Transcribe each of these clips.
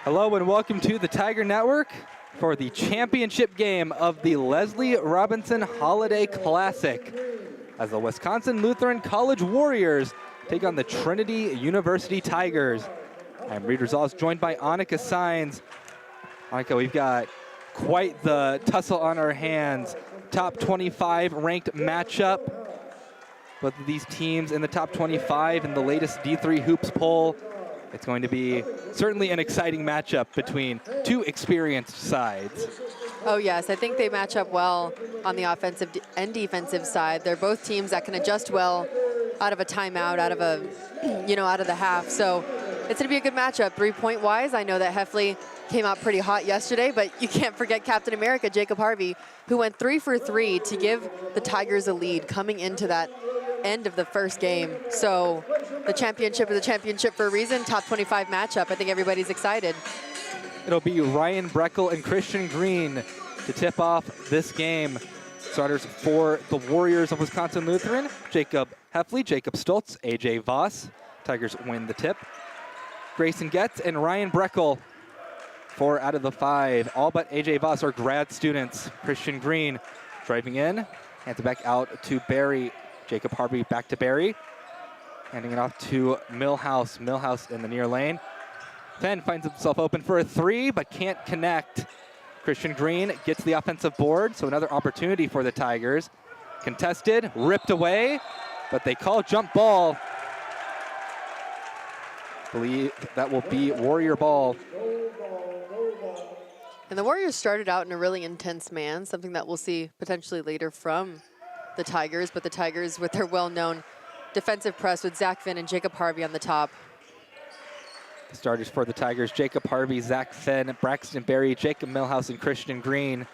Hello and welcome to the Tiger Network for the championship game of the Leslie Robinson Holiday Classic as the Wisconsin Lutheran College Warriors take on the Trinity University Tigers. I'm Reed Rosales, joined by Annika Saenz. Annika, we've got quite the tussle on our hands. Top 25 ranked matchup. Both of these teams in the top 25 in the latest D3 Hoops poll. It's going to be certainly an exciting matchup between two experienced sides. Oh yes, I think they match up well on the offensive and defensive side. They're both teams that can adjust well out of a timeout, out of a, out of the half. So it's going to be a good matchup. 3-point wise, I know that Heffley came out pretty hot yesterday, but you can't forget Captain America, Jacob Harvey, who went 3 for 3 to give the Tigers a lead coming into that end of the first game. So the championship is a championship for a reason. Top 25 matchup. I think everybody's excited. It'll be Ryan Breckel and Christian Green to tip off this game. Starters for the Warriors of Wisconsin Lutheran: Jacob Heffley, Jacob Stoltz, AJ Voss. Tigers win the tip. Grayson Getz and Ryan Breckel, 4 out of the 5. All but AJ Voss are grad students. Christian Green driving in, hands it back out to Barry. Jacob Harvey back to Barry, handing it off to Millhouse. Millhouse in the near lane. Fenn finds himself open for a 3, but can't connect. Christian Green gets the offensive board, so another opportunity for the Tigers. Contested, ripped away, but they call jump ball. Believe that will be Warrior ball. And the Warriors started out in a really intense man, something that we'll see potentially later from the Tigers, but the Tigers with their well-known defensive press with Zach Finn and Jacob Harvey on the top. The starters for the Tigers: Jacob Harvey, Zach Finn, Braxton Berry, Jacob Millhouse, and Christian Green.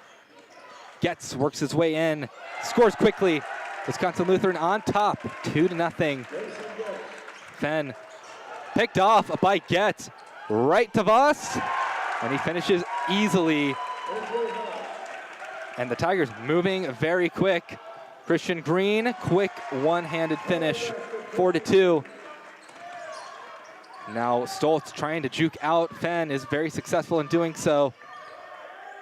Getz works his way in, scores quickly. Wisconsin Lutheran on top, 2-0. Finn picked off by Getz, right to Voss, and he finishes easily. And the Tigers moving very quick. Christian Green, quick one-handed finish, 4-2. Now Stoltz trying to juke out. Fenn is very successful in doing so.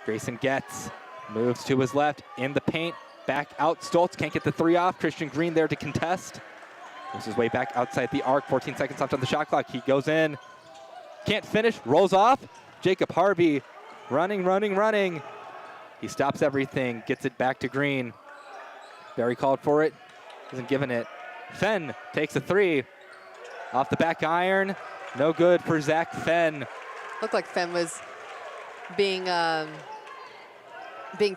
Grayson Getz moves to his left in the paint, back out. Stoltz can't get the 3 off. Christian Green there to contest. Moves his way back outside the arc. 14 seconds left on the shot clock. He goes in, can't finish, rolls off. Jacob Harvey running. He stops everything, gets it back to Green. Barry called for it, isn't giving it. Fenn takes a 3 off the back iron. No good for Zach Fenn. Looked like Fenn was being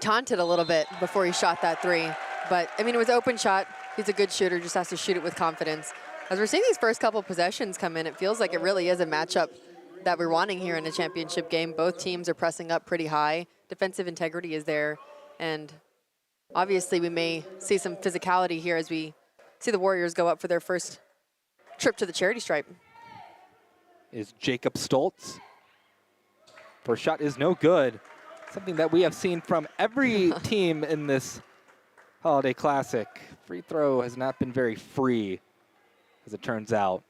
taunted a little bit before he shot that 3. But, I mean, it was an open shot. He's a good shooter, just has to shoot it with confidence. As we're seeing these first couple possessions come in, it feels like it really is a matchup that we're wanting here in a championship game. Both teams are pressing up pretty high. Defensive integrity is there. And obviously, we may see some physicality here as we see the Warriors go up for their first trip to the charity stripe. Is Jacob Stoltz. First shot is no good. Something that we have seen from every team in this Holiday Classic. Free throw has not been very free, as it turns out.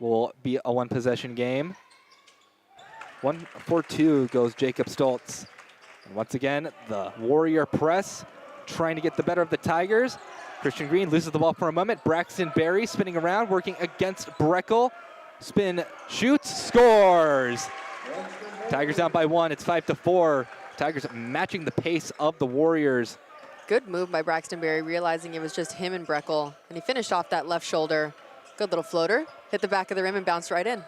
Will be a one-possession game. 1-4-2 goes Jacob Stoltz. And once again, the Warrior press trying to get the better of the Tigers. Christian Green loses the ball for a moment. Braxton Berry spinning around, working against Breckel. Spin, shoots, scores. Tigers down by 1. It's 5-4. Tigers matching the pace of the Warriors. Good move by Braxton Berry, realizing it was just him and Breckel. And he finished off that left shoulder. Good little floater. Hit the back of the rim and bounced right in.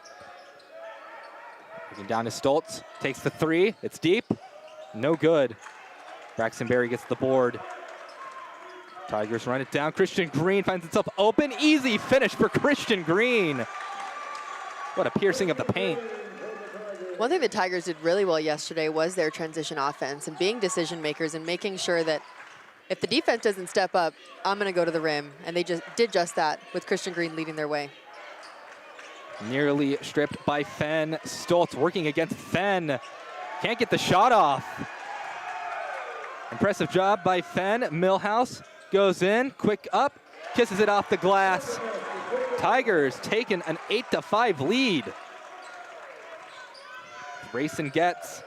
Looking down to Stoltz. Takes the 3. It's deep. No good. Braxton Berry gets the board. Tigers run it down. Christian Green finds himself open. Easy finish for Christian Green. What a piercing of the paint. One thing the Tigers did really well yesterday was their transition offense and being decision makers and making sure that if the defense doesn't step up, I'm going to go to the rim. And they just did just that with Christian Green leading their way. Nearly stripped by Fenn. Stoltz working against Fenn. Can't get the shot off. Impressive job by Fenn. Millhouse goes in, quick up, kisses it off the glass. Tigers taking an 8-5 lead. Racing gets,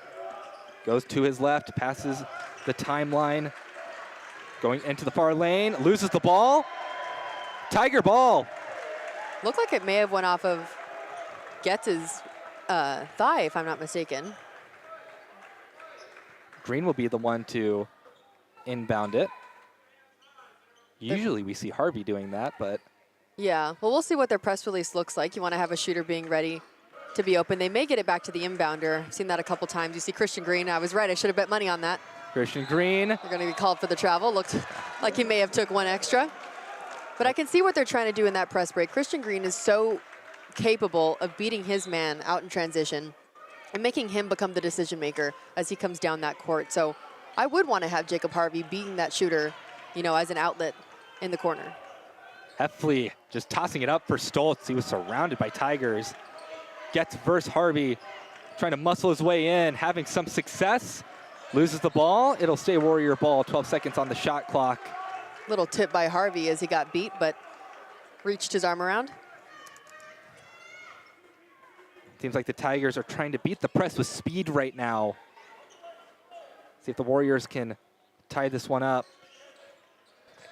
goes to his left, passes the timeline, going into the far lane, loses the ball. Tiger ball. Looked like it may have went off of Getz's thigh, if I'm not mistaken. Green will be the one to inbound it. Usually we see Harvey doing that, but. Yeah, well, we'll see what their press release looks like. You want to have a shooter being ready to be open. They may get it back to the inbounder. I've seen that a couple times. You see Christian Green. I was right. I should have bet money on that. Christian Green. They're going to be called for the travel. Looked like he may have took one extra. But I can see what they're trying to do in that press break. Christian Green is so capable of beating his man out in transition and making him become the decision maker as he comes down that court. So I would want to have Jacob Harvey being that shooter, you know, as an outlet in the corner. Heffley just tossing it up for Stoltz. He was surrounded by Tigers. Gets versus Harvey, trying to muscle his way in, having some success. Loses the ball. It'll stay Warrior ball. 12 seconds on the shot clock. Little tip by Harvey as he got beat, but reached his arm around. Seems like the Tigers are trying to beat the press with speed right now. See if the Warriors can tie this one up.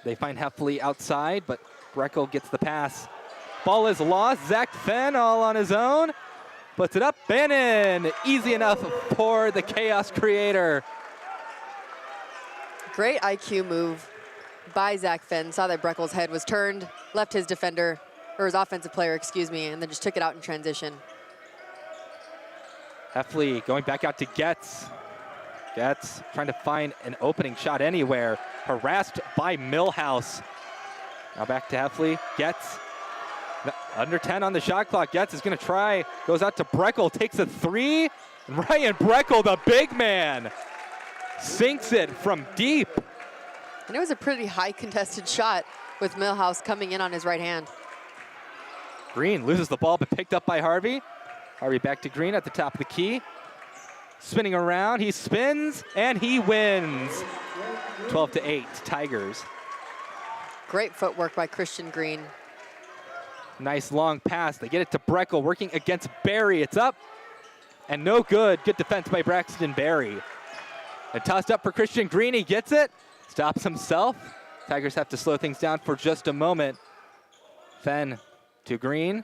They find Heffley outside, but Breckel gets the pass. Ball is lost. Zach Fenn all on his own. Puts it up and in. Easy enough for the chaos creator. Great IQ move by Zach Fenn. Saw that Breckel's head was turned, left his defender, or his offensive player, excuse me, and then just took it out in transition. Heffley going back out to Getz. Getz trying to find an opening shot anywhere. Harassed by Millhouse. Now back to Heffley. Getz under 10 on the shot clock. Getz is going to try. Goes out to Breckel. Takes a three. Ryan Breckel, the big man, sinks it from deep. And it was a pretty high contested shot with Millhouse coming in on his right hand. Green loses the ball, but picked up by Harvey. Harvey back to Green at the top of the key. Spinning around, he spins, and he wins. 12-8, Tigers. Great footwork by Christian Green. Nice long pass. They get it to Breckel, working against Barry. It's up, and no good. Good defense by Braxton Barry. And tossed up for Christian Green. He gets it, stops himself. Tigers have to slow things down for just a moment. Fenn to Green.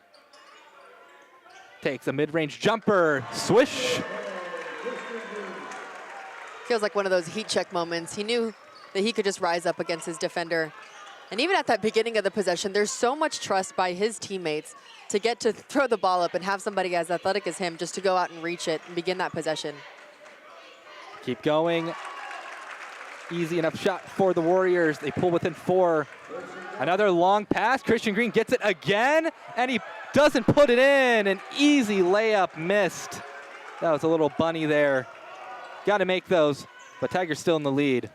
Takes a mid-range jumper. Swish. Feels like one of those heat check moments. He knew that he could just rise up against his defender. And even at that beginning of the possession, there's so much trust by his teammates to get to throw the ball up and have somebody as athletic as him just to go out and reach it and begin that possession. Keep going. Easy enough shot for the Warriors. They pull within 4. Another long pass. Christian Green gets it again, and he doesn't put it in. An easy layup missed. That was a little bunny there. Got to make those, but Tigers still in the lead.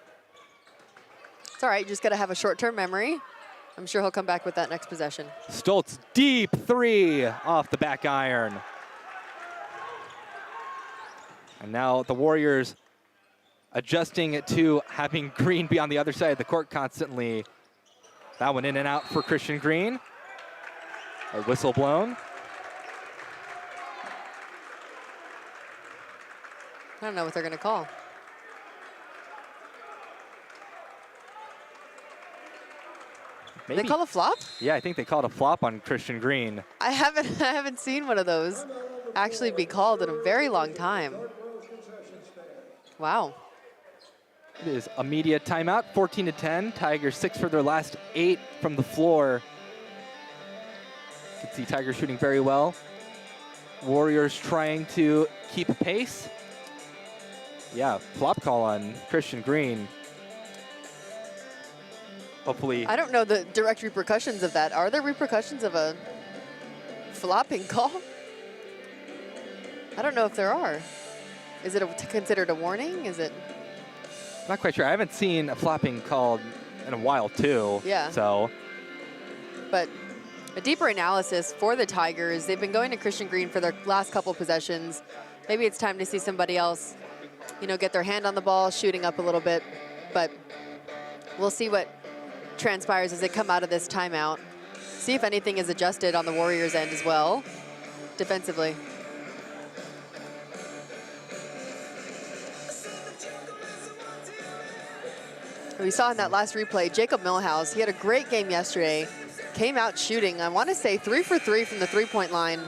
It's all right. You just got to have a short-term memory. I'm sure he'll come back with that next possession. Stoltz, deep 3 off the back iron. And now the Warriors adjusting it to having Green be on the other side of the court constantly. That one in and out for Christian Green. A whistle blown. I don't know what they're going to call. Maybe. They call a flop? Yeah, I think they called a flop on Christian Green. I haven't seen one of those actually be called in a very long time. Wow. It is a media timeout, 14-10. Tigers 6 for their last 8 from the floor. You can see Tigers shooting very well. Warriors trying to keep pace. Yeah, flop call on Christian Green. Hopefully. I don't know the direct repercussions of that. Are there repercussions of a flopping call? I don't know if there are. Is it considered a warning? Is it? Not quite sure. I haven't seen a flopping called in a while, too. Yeah. So. But a deeper analysis for the Tigers. They've been going to Christian Green for their last couple possessions. Maybe it's time to see somebody else, you know, get their hand on the ball, shooting up a little bit. But we'll see what transpires as they come out of this timeout. See if anything is adjusted on the Warriors' end as well, defensively. We saw in that last replay, Jacob Millhouse, he had a great game yesterday. Came out shooting, I want to say 3 for 3 from the three-point line.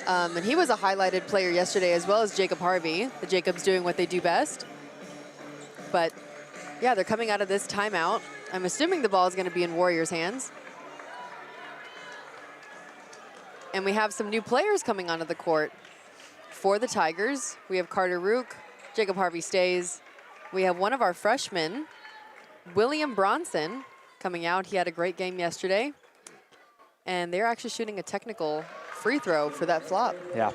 And he was a highlighted player yesterday, as well as Jacob Harvey. The Jacobs doing what they do best. But yeah, they're coming out of this timeout. I'm assuming the ball is going to be in Warriors' hands. And we have some new players coming onto the court for the Tigers. We have Carter Rook, Jacob Harvey stays. We have one of our freshmen, William Bronson, coming out. He had a great game yesterday. And they're actually shooting a technical free throw for that flop. Yeah,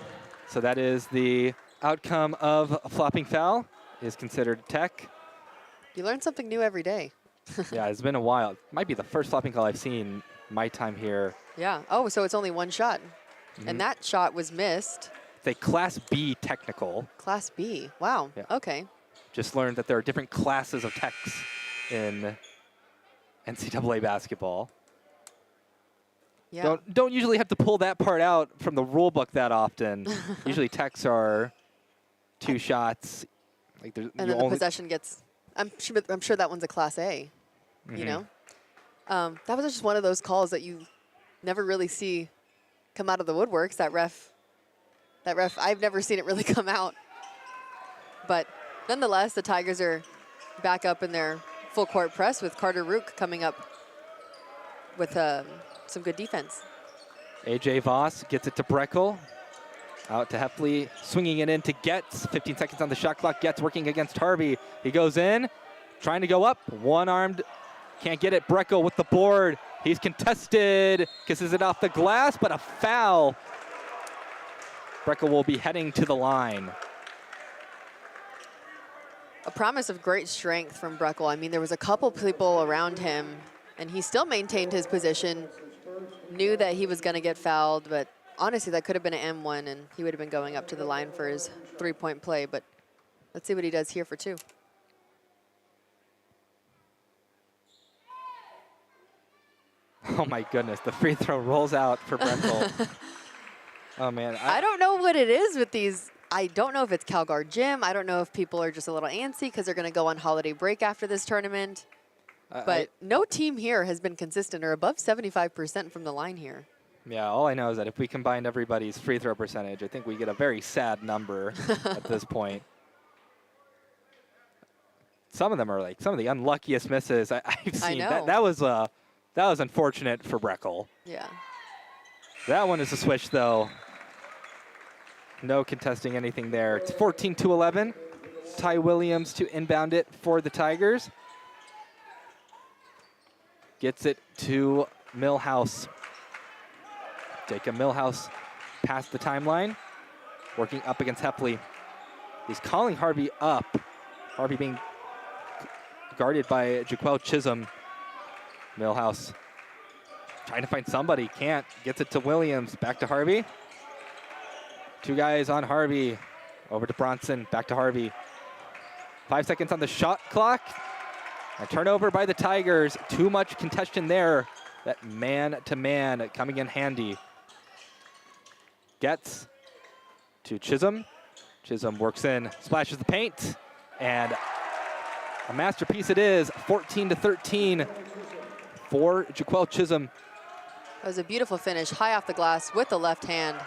so that is the outcome of a flopping foul, is considered tech. You learn something new every day. Yeah, it's been a while. Might be the first flopping call I've seen my time here. Yeah, oh, so it's only one shot. And that shot was missed. It's a Class B technical. Class B, wow, Yeah. okay. Just learned that there are different classes of techs in NCAA basketball. Yeah. Don't usually have to pull that part out from the rule book that often. Usually techs are 2 shots. Like and then the possession gets, I'm sure that one's a Class A, you know? That was just one of those calls that you never really see come out of the woodworks. That ref, I've never seen it really come out. But nonetheless, the Tigers are back up in their full court press with Carter Rook coming up with some good defense. AJ Voss gets it to Breckel. Out to Heffley, swinging it in to Getz. 15 seconds on the shot clock. Getz working against Harvey. He goes in, trying to go up. One-armed, can't get it. Breckel with the board. He's contested, kisses it off the glass, but a foul. Breckel will be heading to the line. A promise of great strength from Breckel. I mean, there was a couple people around him, and he still maintained his position. Knew that he was going to get fouled, but honestly, that could have been an M1, and he would have been going up to the line for his 3-point play. But let's see what he does here for 2. Oh my goodness, the free throw rolls out for Breckel. Oh man. I don't know what it is with these. I don't know if it's CalGuard Gym. I don't know if people are just a little antsy because they're going to go on holiday break after this tournament. But no team here has been consistent or above 75% from the line here. Yeah, all I know is that if we combined everybody's free throw percentage, I think we get a very sad number at this point. Some of them are like some of the unluckiest misses I've seen. I know. That was unfortunate for Breckel. Yeah. That one is a switch, though. No contesting anything there. It's 14-11. Ty Williams to inbound it for the Tigers. Gets it to Millhouse. Jacob Millhouse past the timeline. Working up against Heffley. He's calling Harvey up. Harvey being guarded by Jaquel Chisholm. Millhouse trying to find somebody. Can't. Gets it to Williams. Back to Harvey. 2 guys on Harvey. Over to Bronson. Back to Harvey. 5 seconds on the shot clock. A turnover by the Tigers. Too much contention there. That man-to-man coming in handy. Gets to Chisholm. Chisholm works in, splashes the paint, and a masterpiece it is. 14-13 for Jaquel Chisholm. That was a beautiful finish, high off the glass with the left hand.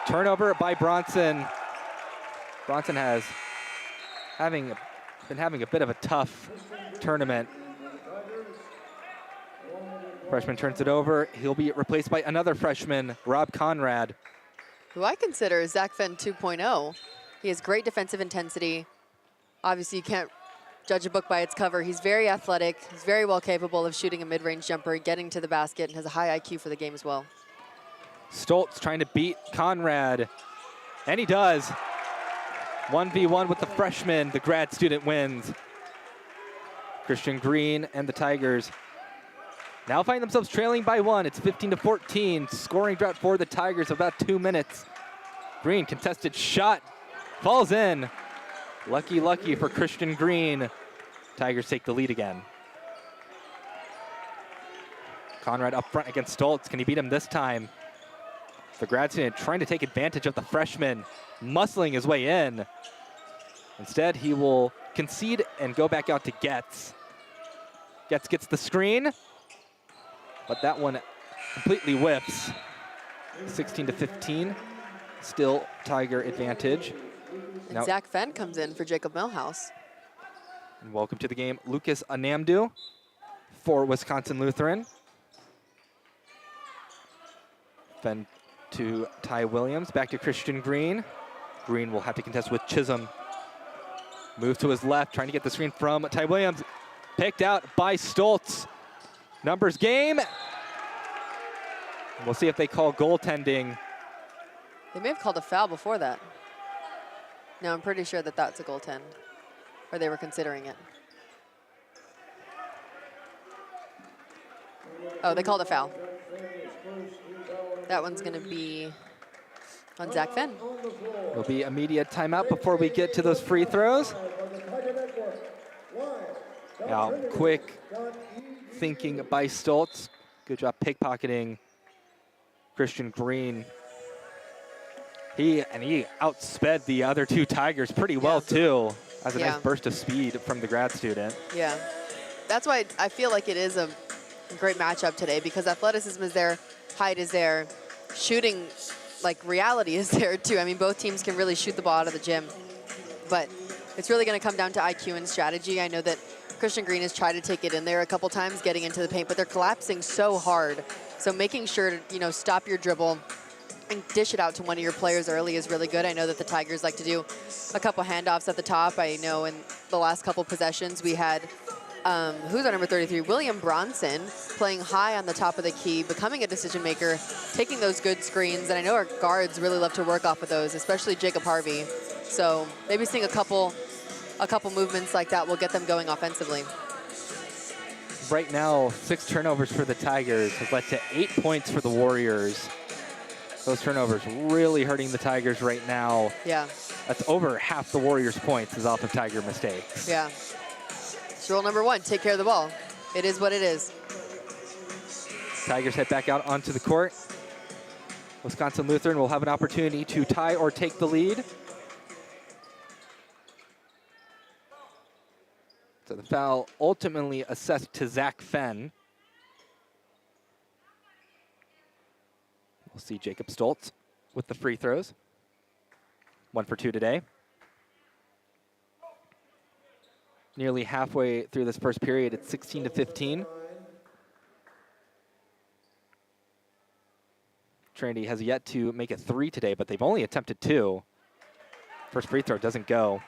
Turnover by Bronson. Bronson has been having a bit of a tough tournament. Freshman turns it over. He'll be replaced by another freshman, Rob Conrad. Who I consider Zach Fenn 2.0. He has great defensive intensity. Obviously, you can't judge a book by its cover. He's very athletic. He's very well capable of shooting a mid-range jumper, getting to the basket, and has a high IQ for the game as well. Stoltz trying to beat Conrad, and he does. 1v1 with the freshman. The grad student wins. Christian Green and the Tigers now find themselves trailing by 1. It's 15-14. Scoring drought for the Tigers of about 2 minutes. Green, contested shot, falls in. Lucky for Christian Green. Tigers take the lead again. Conrad up front against Stoltz. Can he beat him this time? The grad student trying to take advantage of the freshman, muscling his way in. Instead, he will concede and go back out to Getz. Getz gets the screen, but that one completely whiffs. 16-15, still Tiger advantage. And Now, Zach Fenn comes in for Jacob Millhouse. and welcome to the game, Lucas Anamdu for Wisconsin Lutheran. Fenn to Ty Williams, back to Christian Green. Green will have to contest with Chisholm. Move to his left, trying to get the screen from Ty Williams. Picked out by Stoltz. Numbers game. We'll see if they call goaltending. They may have called a foul before that. No, I'm pretty sure that that's a goaltend, or they were considering it. Oh, they called a foul. That one's going to be on Zach Fenn. There'll be immediate timeout before we get to those free throws. Now, quick thinking by Stoltz. Good job pickpocketing Christian Green. He outsped the other two Tigers pretty well, too. As a nice burst of speed from the grad student. Yeah. That's why I feel like it is a great matchup today, because athleticism is there, height is there, shooting, like, reality is there, too. I mean, both teams can really shoot the ball out of the gym. But it's really going to come down to IQ and strategy. I know that Christian Green has tried to take it in there a couple times, getting into the paint, but they're collapsing so hard. So making sure to, stop your dribble and dish it out to one of your players early is really good. I know that the Tigers like to do a couple handoffs at the top. I know in the last couple possessions we had, who's our number 33? William Bronson playing high on the top of the key, becoming a decision maker, taking those good screens. And I know our guards really love to work off of those, especially Jacob Harvey. So maybe seeing a couple movements like that will get them going offensively. Right now, 6 turnovers for the Tigers has led to 8 points for the Warriors. Those turnovers really hurting the Tigers right now. Yeah. That's over half the Warriors' points is off of Tiger mistakes. Yeah. It's rule number 1, take care of the ball. It is what it is. Tigers head back out onto the court. Wisconsin Lutheran will have an opportunity to tie or take the lead. So the foul ultimately assessed to Zach Fenn. We'll see Jacob Stoltz with the free throws. 1 for 2 today. Nearly halfway through this first period, it's 16-15. Trinity has yet to make a 3 today, but they've only attempted 2. First free throw doesn't go.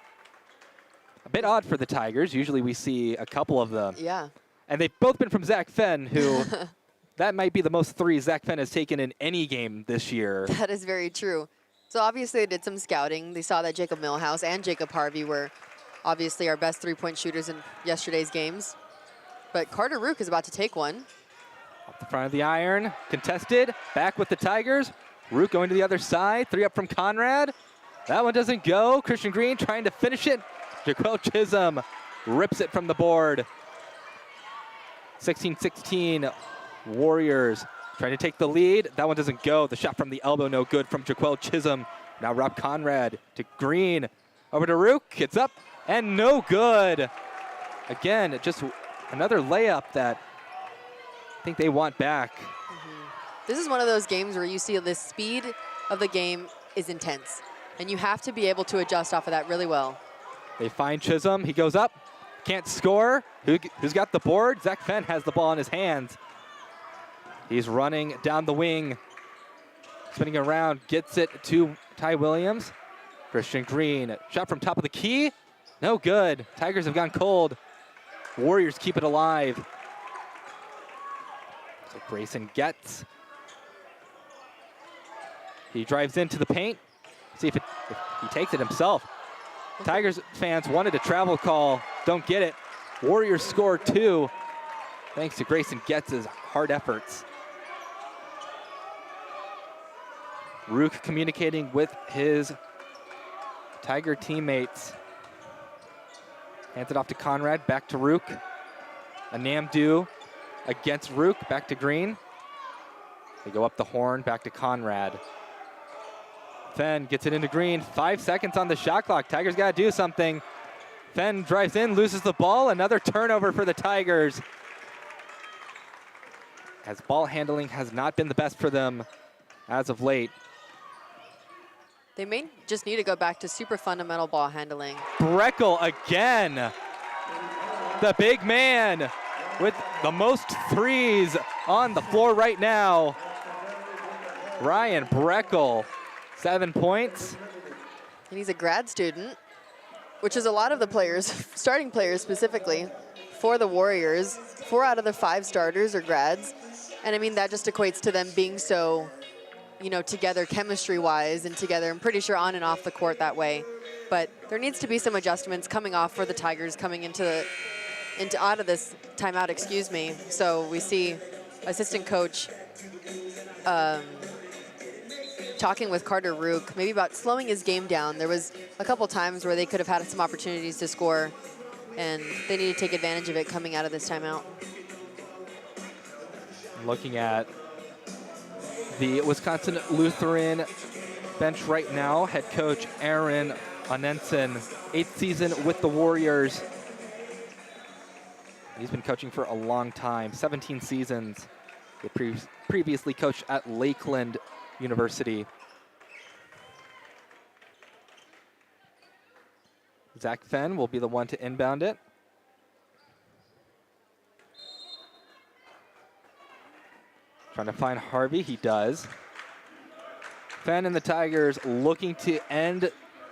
A bit odd for the Tigers. Usually we see a couple of them. Yeah. And they've both been from Zach Fenn, who that might be the most 3s Zach Fenn has taken in any game this year. That is very true. So obviously they did some scouting. They saw that Jacob Millhouse and Jacob Harvey were obviously our best 3-point shooters in yesterday's games. But Carter Rook is about to take one. Off the front of the iron, contested, back with the Tigers. Rook going to the other side, 3 up from Conrad. That one doesn't go. Christian Green trying to finish it. Jaquel Chisholm rips it from the board. 16-16, Warriors trying to take the lead. That one doesn't go. The shot from the elbow, no good from Jaquel Chisholm. Now Rob Conrad to Green. Over to Rook, it's up and no good. Again, just another layup that I think they want back. This is one of those games where you see the speed of the game is intense, and you have to be able to adjust off of that really well. They find Chisholm, he goes up, can't score. Who's got the board? Zach Fenn has the ball in his hands. He's running down the wing, spinning around, gets it to Ty Williams. Christian Green, shot from top of the key, no good. Tigers have gone cold. Warriors keep it alive. So Grayson gets. He drives into the paint. See if he takes it himself. Tigers fans wanted a travel call, don't get it. Warriors score 2, thanks to Grayson Getz's hard efforts. Rook communicating with his Tiger teammates. Hands it off to Conrad, back to Rook. Anamdu against Rook, back to Green. They go up the horn, back to Conrad. Fenn gets it into Green. 5 seconds on the shot clock. Tigers got to do something. Fenn drives in, loses the ball. Another turnover for the Tigers, as ball handling has not been the best for them as of late. They may just need to go back to super fundamental ball handling. Breckel again. The big man with the most threes on the floor right now. Ryan Breckel, 7 points. And he's a grad student, which is a lot of the players, starting players specifically, for the Warriors. 4 out of the 5 starters are grads. And I mean, that just equates to them being so, you know, together chemistry-wise and together, I'm pretty sure on and off the court that way. But there needs to be some adjustments coming off for the Tigers coming out of this timeout, excuse me. So we see assistant coach talking with Carter Rook, maybe about slowing his game down. There was a couple times where they could have had some opportunities to score, and they need to take advantage of it coming out of this timeout. Looking at the Wisconsin Lutheran bench right now, head coach Aaron Onenson, 8th season with the Warriors. He's been coaching for a long time, 17 seasons. He previously coached at Lakeland University. Zach Fenn will be the one to inbound it. Trying to find Harvey, he does. Fenn and the Tigers looking to end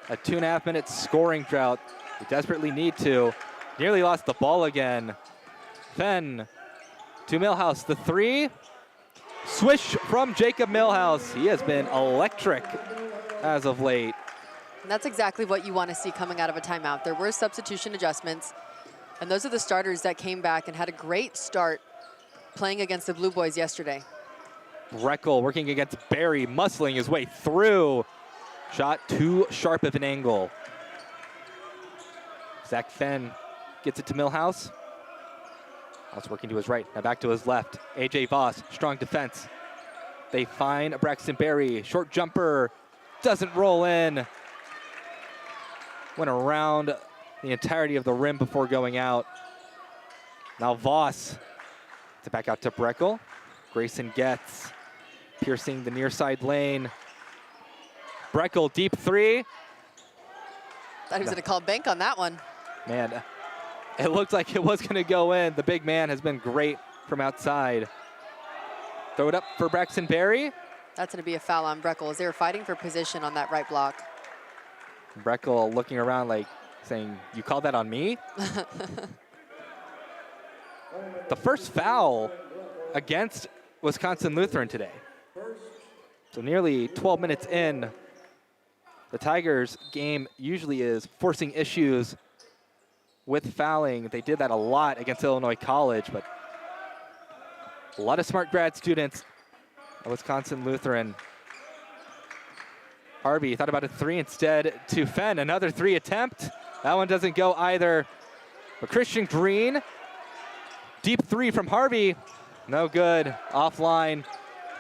a 2.5 minute scoring drought. They desperately need to. Nearly lost the ball again. Fenn to Millhouse, the 3. Swish from Jacob Millhouse. He has been electric as of late. And that's exactly what you want to see coming out of a timeout. There were substitution adjustments, and those are the starters that came back and had a great start playing against the Blue Boys yesterday. Breckel working against Barry, muscling his way through. Shot too sharp of an angle. Zach Fenn gets it to Millhouse. House working to his right, now back to his left. AJ Voss, strong defense. They find Braxton Berry, short jumper, doesn't roll in. Went around the entirety of the rim before going out. Now Voss to back out to Breckel. Grayson gets, piercing the near side lane. Breckel, deep 3. Thought he was going to call bank on that one. Man, it looked like it was going to go in. The big man has been great from outside. Throw it up for Braxton Berry. That's going to be a foul on Breckel as they were fighting for position on that right block. Breckel looking around like saying, you called that on me? The first foul against Wisconsin Lutheran today. So nearly 12 minutes in, the Tigers game usually is forcing issues with fouling. They did that a lot against Illinois College, but a lot of smart grad students at Wisconsin Lutheran. Harvey thought about a 3 instead to Fenn. Another 3 attempt. That one doesn't go either. But Christian Green, deep 3 from Harvey. No good, offline.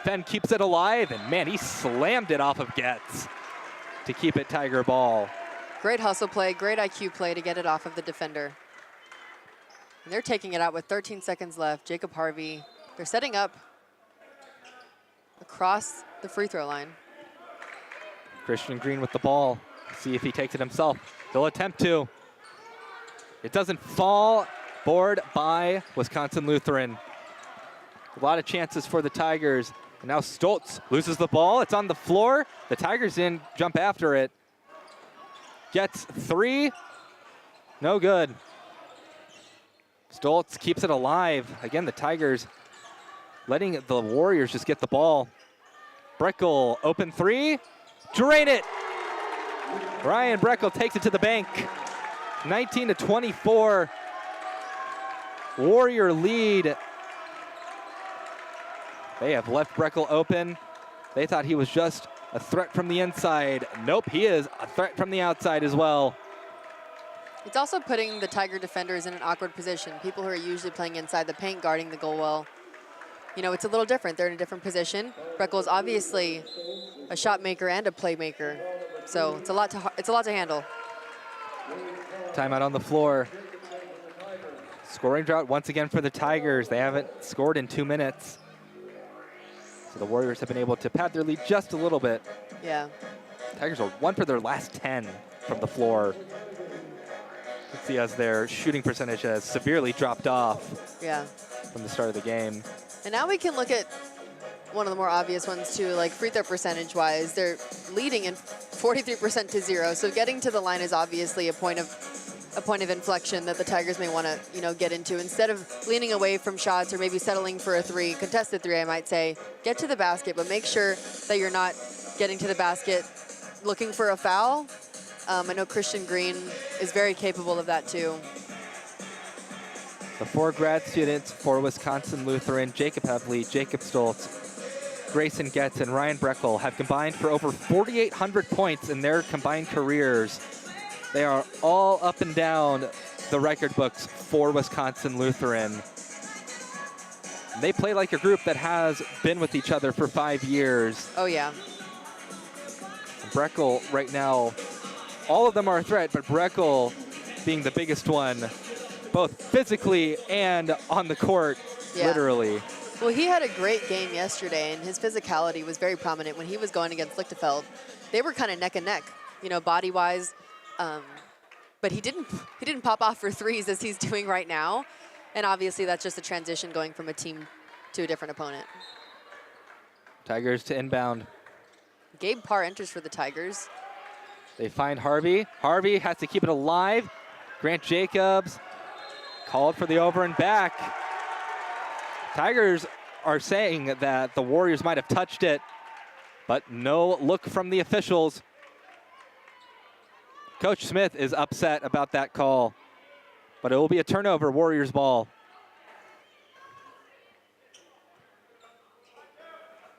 Fenn keeps it alive, and man, he slammed it off of Getz to keep it Tiger ball. Great hustle play, great IQ play to get it off of the defender. And they're taking it out with 13 seconds left. Jacob Harvey, they're setting up across the free throw line. Christian Green with the ball. See if he takes it himself. They'll attempt to. It doesn't fall. Board by Wisconsin Lutheran. A lot of chances for the Tigers. And now Stoltz loses the ball. It's on the floor. The Tigers didn't jump after it. Gets 3. No good. Stoltz keeps it alive. Again, the Tigers letting the Warriors just get the ball. Breckel, open 3. Drain it. Ryan Breckel takes it to the bank. 19-24. Warrior lead. They have left Breckel open. They thought he was just a threat from the inside. Nope, he is a threat from the outside as well. It's also putting the Tiger defenders in an awkward position. People who are usually playing inside the paint, guarding the goal well. you know, it's a little different. They're in a different position. Breckel is obviously a shot maker and a playmaker, so it's a lot to handle. Timeout on the floor. Scoring drought once again for the Tigers. They haven't scored in 2 minutes. So the Warriors have been able to pad their lead just a little bit. Yeah. Tigers are 1 for their last 10 from the floor. Let's see as their shooting percentage has severely dropped off. Yeah. From the start of the game. And now we can look at one of the more obvious ones too, like free throw percentage wise. They're leading in 43% to 0. So getting to the line is obviously a point of inflection that the Tigers may want to, you know, get into. Instead of leaning away from shots or maybe settling for a three, contested three, I might say, get to the basket, but make sure that you're not getting to the basket looking for a foul. I know Christian Green is very capable of that too. The 4 grad students for Wisconsin Lutheran, Jacob Heffley, Jacob Stoltz, Grayson Getz, and Ryan Breckel have combined for over 4,800 points in their combined careers. They are all up and down the record books for Wisconsin Lutheran. They play like a group that has been with each other for 5 years. Oh, yeah. Breckel right now, all of them are a threat, but Breckel being the biggest one, both physically and on the court, literally. Well, he had a great game yesterday, and his physicality was very prominent when he was going against Lichtenfeld. They were kind of neck and neck, you know, body-wise. But he didn't pop off for threes as he's doing right now. And obviously that's just a transition going from a team to a different opponent. Tigers to inbound. Gabe Parr enters for the Tigers. They find Harvey. Harvey has to keep it alive. Grant Jacobs called for the over and back. Tigers are saying that the Warriors might have touched it, but no look from the officials. Coach Smith is upset about that call, but it will be a turnover, Warriors ball.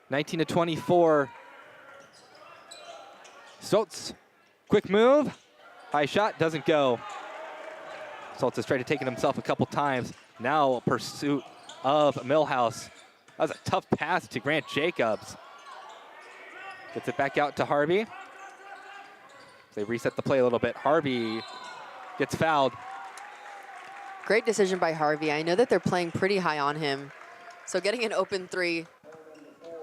19 to 24. Stoltz, quick move. High shot, doesn't go. Stoltz has tried to take it himself a couple times. Now pursuit of Millhouse. That was a tough pass to Grant Jacobs. Gets it back out to Harvey. They reset the play a little bit. Harvey gets fouled. Great decision by Harvey. I know that they're playing pretty high on him. So getting an open three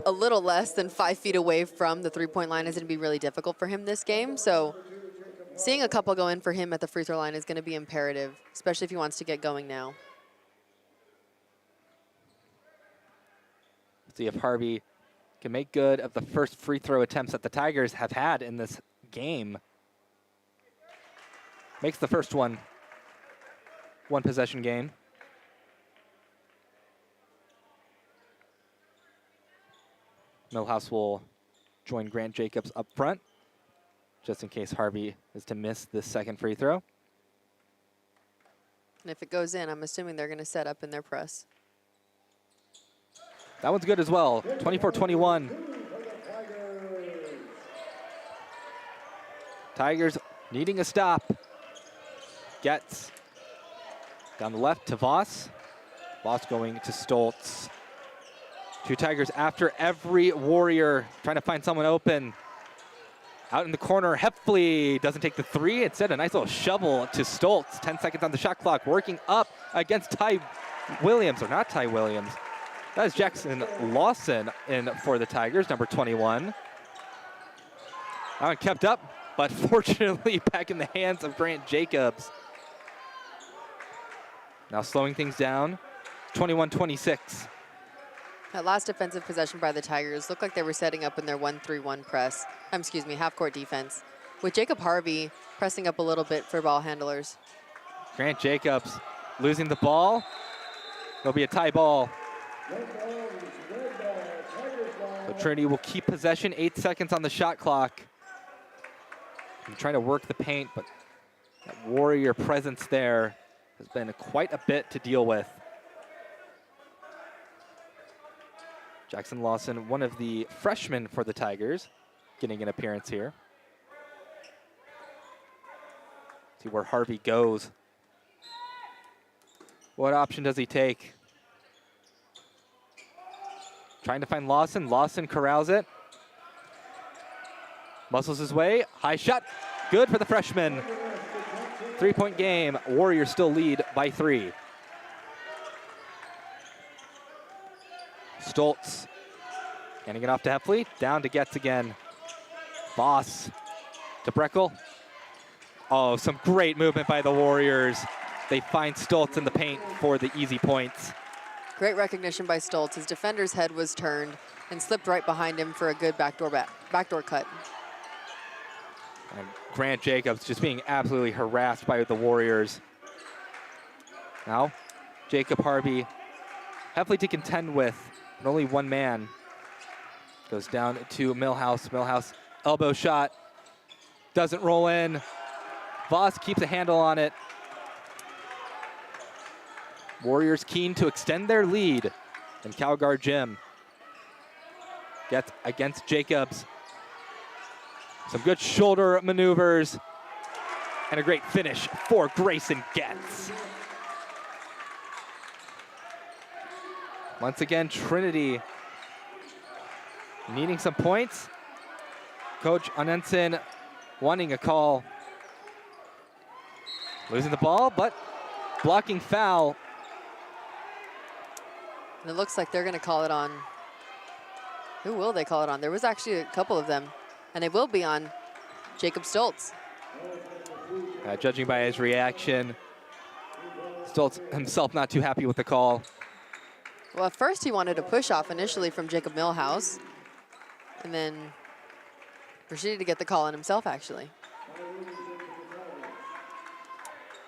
a little less than 5 feet away from the three-point line is going to be really difficult for him this game. So seeing a couple go in for him at the free throw line is going to be imperative, especially if he wants to get going now. Let's see if Harvey can make good of the first free throw attempts that the Tigers have had in this game. Makes the first one possession game. Millhouse will join Grant Jacobs up front, just in case Harvey is to miss this second free throw. And if it goes in, I'm assuming they're going to set up in their press. That one's good as well, 24-21. Tigers needing a stop. Getz down the left to Voss. Voss going to Stoltz. 2 Tigers after every Warrior, trying to find someone open. Out in the corner, Heffley doesn't take the three. Instead, a nice little shovel to Stoltz. 10 seconds on the shot clock, working up against Ty Williams, or not Ty Williams. That is Jackson Lawson in for the Tigers, number 21. That one kept up, but fortunately back in the hands of Grant Jacobs. Now slowing things down, 21-26. That last defensive possession by the Tigers looked like they were setting up in their 1-3-1 press. Half-court defense. With Jacob Harvey pressing up a little bit for ball handlers. Grant Jacobs losing the ball. It'll be a tie ball. So Trinity will keep possession, 8 seconds on the shot clock. I'm trying to work the paint, but that Warrior presence there has been quite a bit to deal with. Jackson Lawson, one of the freshmen for the Tigers, getting an appearance here. See where Harvey goes. What option does he take? Trying to find Lawson. Lawson corrals it. Muscles his way. High shot. Good for the freshman. 3-point game. Warriors still lead by 3. Stoltz handing it off to Heffley. Down to Getz again. Voss to Breckel. Oh, some great movement by the Warriors. They find Stoltz in the paint for the easy points. Great recognition by Stoltz. His defender's head was turned and slipped right behind him for a good backdoor cut. And Grant Jacobs just being absolutely harassed by the Warriors. Now, Jacob Harvey, Heffley to contend with, but only one man. Goes down to Millhouse. Millhouse, elbow shot. Doesn't roll in. Voss keeps a handle on it. Warriors keen to extend their lead in Calgard Gym. Gets against Jacobs. Some good shoulder maneuvers. And a great finish for Grayson Getz. Once again, Trinity needing some points. Coach Anensen wanting a call. Losing the ball, but blocking foul. And it looks like they're going to call it on. Who will they call it on? There was actually a couple of them. And it will be on Jacob Stoltz. Judging by his reaction, Stoltz himself not too happy with the call. Well, at first he wanted a push-off initially from Jacob Millhouse. And then proceeded to get the call on himself, actually.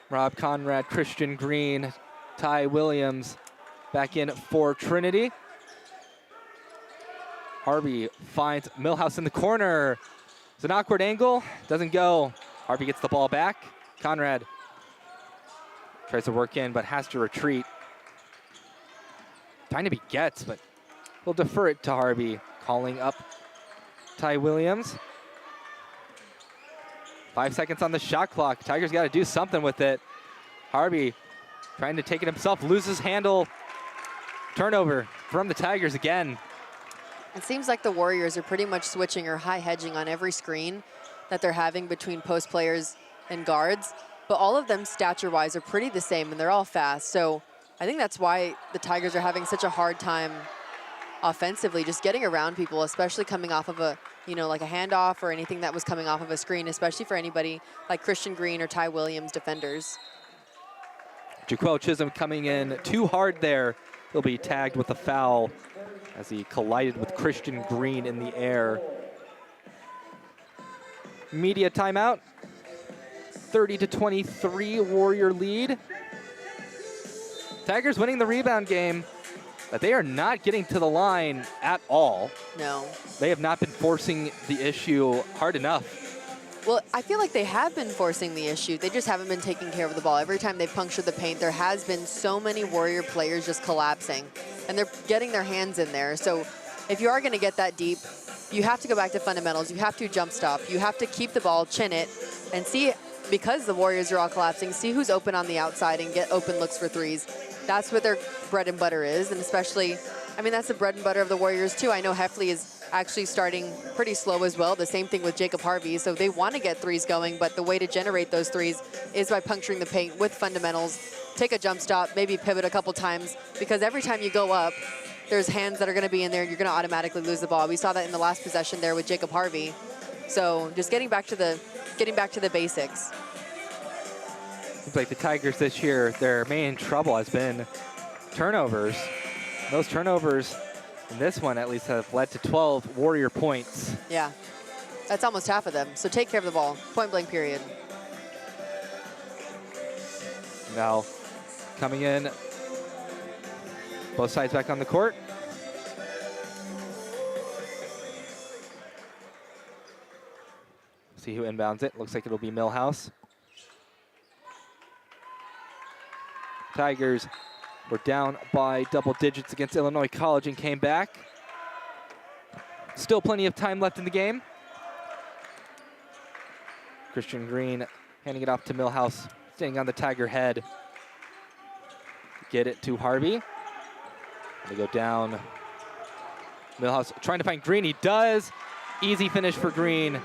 Rob Conrad, Christian Green, Ty Williams back in for Trinity. Harvey finds Millhouse in the corner. It's an awkward angle, doesn't go. Harvey gets the ball back. Conrad tries to work in, but has to retreat. Trying to be Getz, but he'll defer it to Harvey. Calling up Ty Williams. 5 seconds on the shot clock. Tigers got to do something with it. Harvey trying to take it himself, loses handle. Turnover from the Tigers again. It seems like the Warriors are pretty much switching or high hedging on every screen that they're having between post players and guards. But all of them stature-wise are pretty the same, and they're all fast. So I think that's why the Tigers are having such a hard time offensively, just getting around people, especially coming off of a, like a handoff or anything that was coming off of a screen, especially for anybody like Christian Green or Ty Williams defenders. Jaquel Chisholm coming in too hard there. He'll be tagged with a foul as he collided with Christian Green in the air. Media timeout. 30-23 Warrior lead. Tigers winning the rebound game, but they are not getting to the line at all. No. They have not been forcing the issue hard enough. Well, I feel like they have been forcing the issue. They just haven't been taking care of the ball. Every time they've punctured the paint, there has been so many Warrior players just collapsing, and they're getting their hands in there. So if you are going to get that deep, you have to go back to fundamentals. You have to jump stop. You have to keep the ball, chin it, and see, because the Warriors are all collapsing, see who's open on the outside and get open looks for threes. That's what their bread and butter is, and especially, that's the bread and butter of the Warriors too. I know Heffley is actually starting pretty slow as well. The same thing with Jacob Harvey. So they want to get threes going, but the way to generate those threes is by puncturing the paint with fundamentals. Take a jump stop, maybe pivot a couple times, because every time you go up, there's hands that are going to be in there. You're going to automatically lose the ball. We saw that in the last possession there with Jacob Harvey. So just getting back to the basics. Seems like the Tigers this year, their main trouble has been turnovers. Those turnovers in this one at least have led to 12 Warrior points. Yeah, that's almost half of them. So take care of the ball, point blank period. Now coming in, both sides back on the court. See who inbounds it. Looks like it'll be Millhouse. Tigers were down by double digits against Illinois College and came back. Still plenty of time left in the game. Christian Green handing it off to Millhouse, staying on the Tiger head. Get it to Harvey. They go down Milhouse trying to find Green. He does. Easy finish for Green.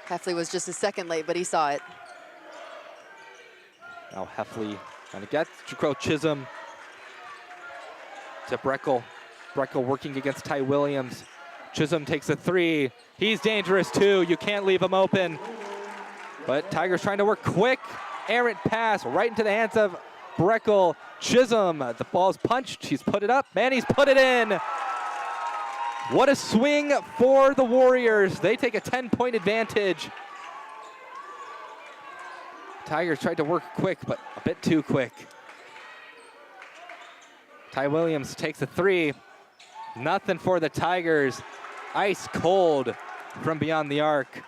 Heffley was just a second late, but he saw it. Now Heffley trying to get Jaquel Chisholm to Breckel. Breckel working against Ty Williams. Chisholm takes a three. He's dangerous too. You can't leave him open. But Tigers trying to work quick. Errant pass right into the hands of Breckel. Chisholm, the ball's punched. He's put it up, and he's put it in. What a swing for the Warriors. They take a 10-point advantage. Tigers tried to work quick, but a bit too quick. Ty Williams takes a three. Nothing for the Tigers. Ice cold from beyond the arc.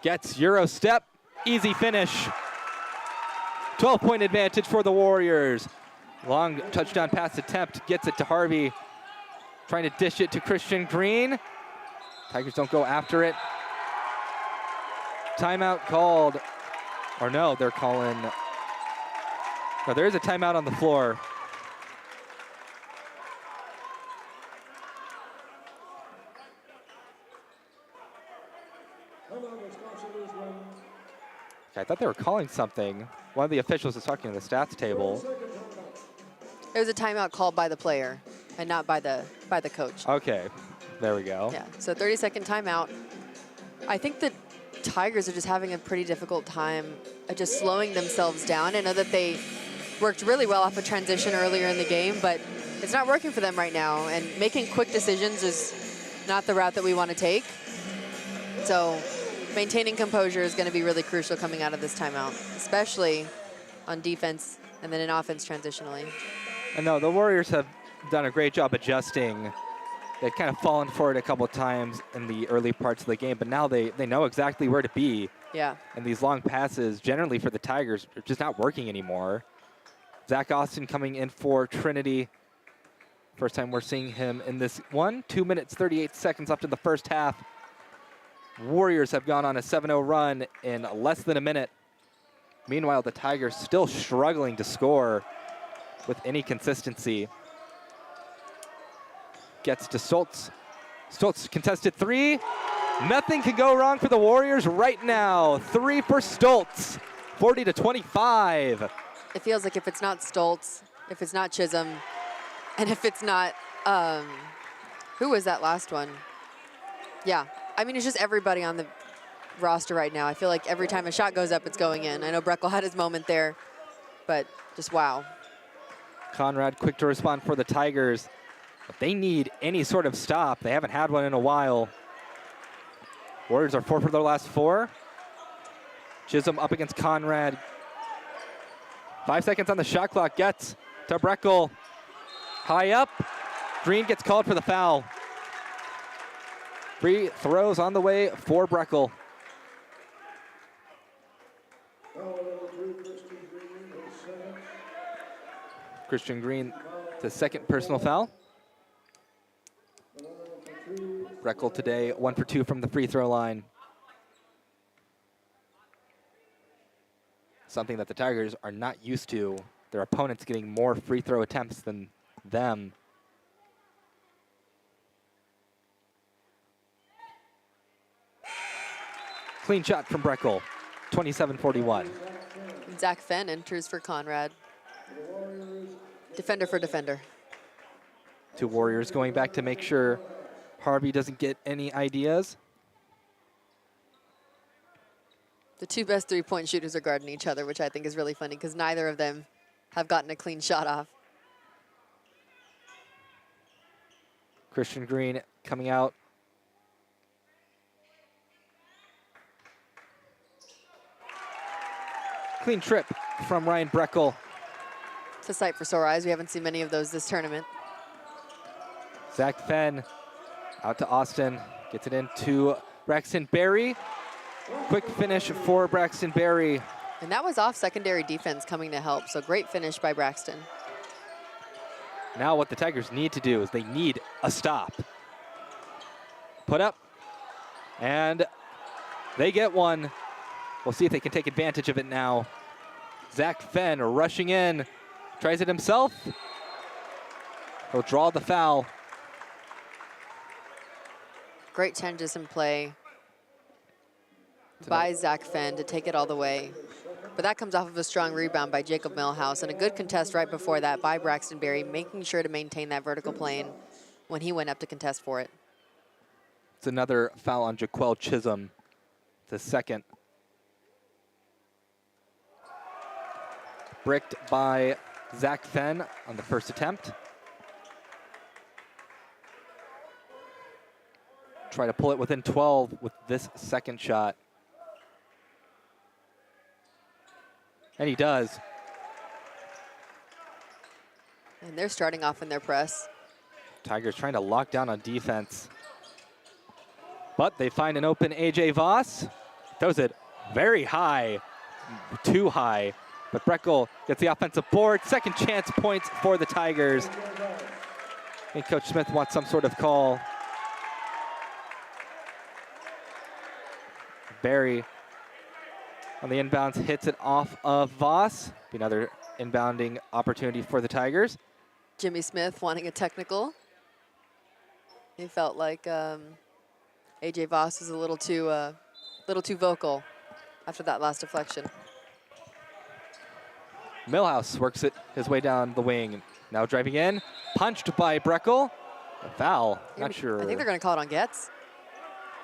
Gets Euro step. Easy finish. 12-point advantage for the Warriors. Long touchdown pass attempt. Gets it to Harvey. Trying to dish it to Christian Green. Tigers don't go after it. Timeout called. Or no, they're calling. No, there is a timeout on the floor. Okay, I thought they were calling something. One of the officials was talking to the stats table. It was a timeout called by the player and not by the coach. Okay, there we go. Yeah, so 30-second timeout. I think the Tigers are just having a pretty difficult time just slowing themselves down. I know that they worked really well off a transition earlier in the game, but it's not working for them right now. And making quick decisions is not the route that we want to take. So maintaining composure is going to be really crucial coming out of this timeout, especially on defense and then in offense transitionally. And no, the Warriors have done a great job adjusting. They've kind of fallen for it a couple of times in the early parts of the game, but now they know exactly where to be. Yeah. And these long passes, generally for the Tigers, are just not working anymore. Zach Austin coming in for Trinity. First time we're seeing him in this one. 2 minutes, 38 seconds left in the first half. Warriors have gone on a 7-0 run in less than a minute. Meanwhile, the Tigers still struggling to score with any consistency. Gets to Stoltz. Stoltz contested three. Nothing can go wrong for the Warriors right now. Three for Stoltz, 40-25. It feels like if it's not Stoltz, if it's not Chisholm, and if it's not, who was that last one? Yeah, I mean, it's just everybody on the roster right now. I feel like every time a shot goes up, it's going in. I know Breckel had his moment there, but just wow. Conrad quick to respond for the Tigers. But they need any sort of stop. They haven't had one in a while. Warriors are 4 for their last 4. Chisholm up against Conrad. 5 seconds on the shot clock. Gets to Breckel. High up. Green gets called for the foul. Free throws on the way for Breckel. Christian Green, the second personal foul. Breckel today 1 for 2 from the free throw line. Something that the Tigers are not used to. Their opponents getting more free throw attempts than them. Clean shot from Breckel, 27-41. Zach Fenn enters for Conrad. Defender for defender. Two Warriors going back to make sure Harvey doesn't get any ideas. The two best three-point shooters are guarding each other, which I think is really funny because neither of them have gotten a clean shot off. Christian Green coming out. Clean trip from Ryan Breckel. It's a sight for sore eyes. We haven't seen many of those this tournament. Zach Fenn out to Austin. Gets it into Braxton Berry. Quick finish for Braxton Berry. And that was off secondary defense coming to help. So great finish by Braxton. Now what the Tigers need to do is they need a stop. Put up. And they get one. We'll see if they can take advantage of it now. Zach Fenn rushing in. Tries it himself. He'll draw the foul. Great transition play by Zach Fenn to take it all the way. But that comes off of a strong rebound by Jacob Millhouse and a good contest right before that by Braxton Berry, making sure to maintain that vertical plane when he went up to contest for it. It's another foul on Jaquel Chisholm, the second. Bricked by Zach Fenn on the first attempt. Try to pull it within 12 with this second shot. And he does. And they're starting off in their press. Tigers trying to lock down on defense. But they find an open A.J. Voss. Throws it very high, too high. But Breckel gets the offensive board. Second chance points for the Tigers. I think Coach Smith wants some sort of call. Barry on the inbounds hits it off of Voss. Be another inbounding opportunity for the Tigers. Jimmy Smith wanting a technical. He felt like A.J. Voss was a little too vocal after that last deflection. Millhouse works it his way down the wing. Now driving in, punched by Breckel. A foul, not sure. I think they're going to call it on Getz.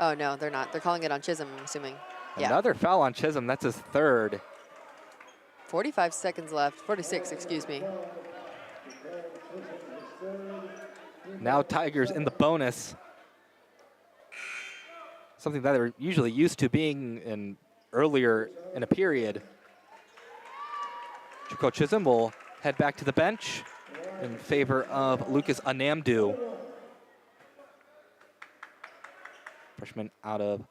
Oh, no, they're not. They're calling it on Chisholm, I'm assuming. Yeah. Another foul on Chisholm, that's his third. 45 seconds left, 46, excuse me. Now Tigers in the bonus. Something that they're usually used to being in earlier in a period. Coach Chisholm will head back to the bench in favor of Lucas Anamdu. Freshman out of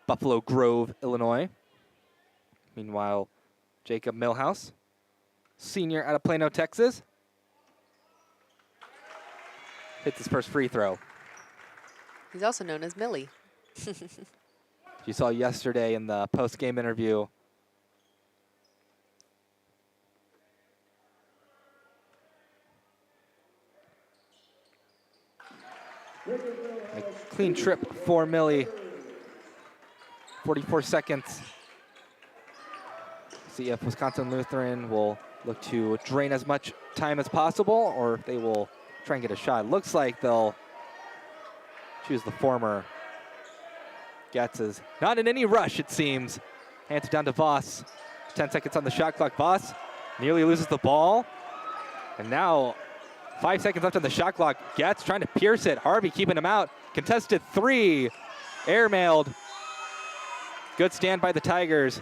Buffalo Grove, Illinois. Meanwhile, Jacob Millhouse, senior out of Plano, Texas, hits his first free throw. He's also known as Millie. You saw yesterday in the post-game interview. A clean trip for Millie. 44 seconds. See if Wisconsin Lutheran will look to drain as much time as possible, or if they will try and get a shot. Looks like they'll choose the former. Getz is not in any rush, it seems. Hands it down to Voss. 10 seconds on the shot clock. Voss nearly loses the ball. And now 5 seconds left on the shot clock. Getz trying to pierce it. Harvey keeping him out. Contested three. Airmailed. Good stand by the Tigers.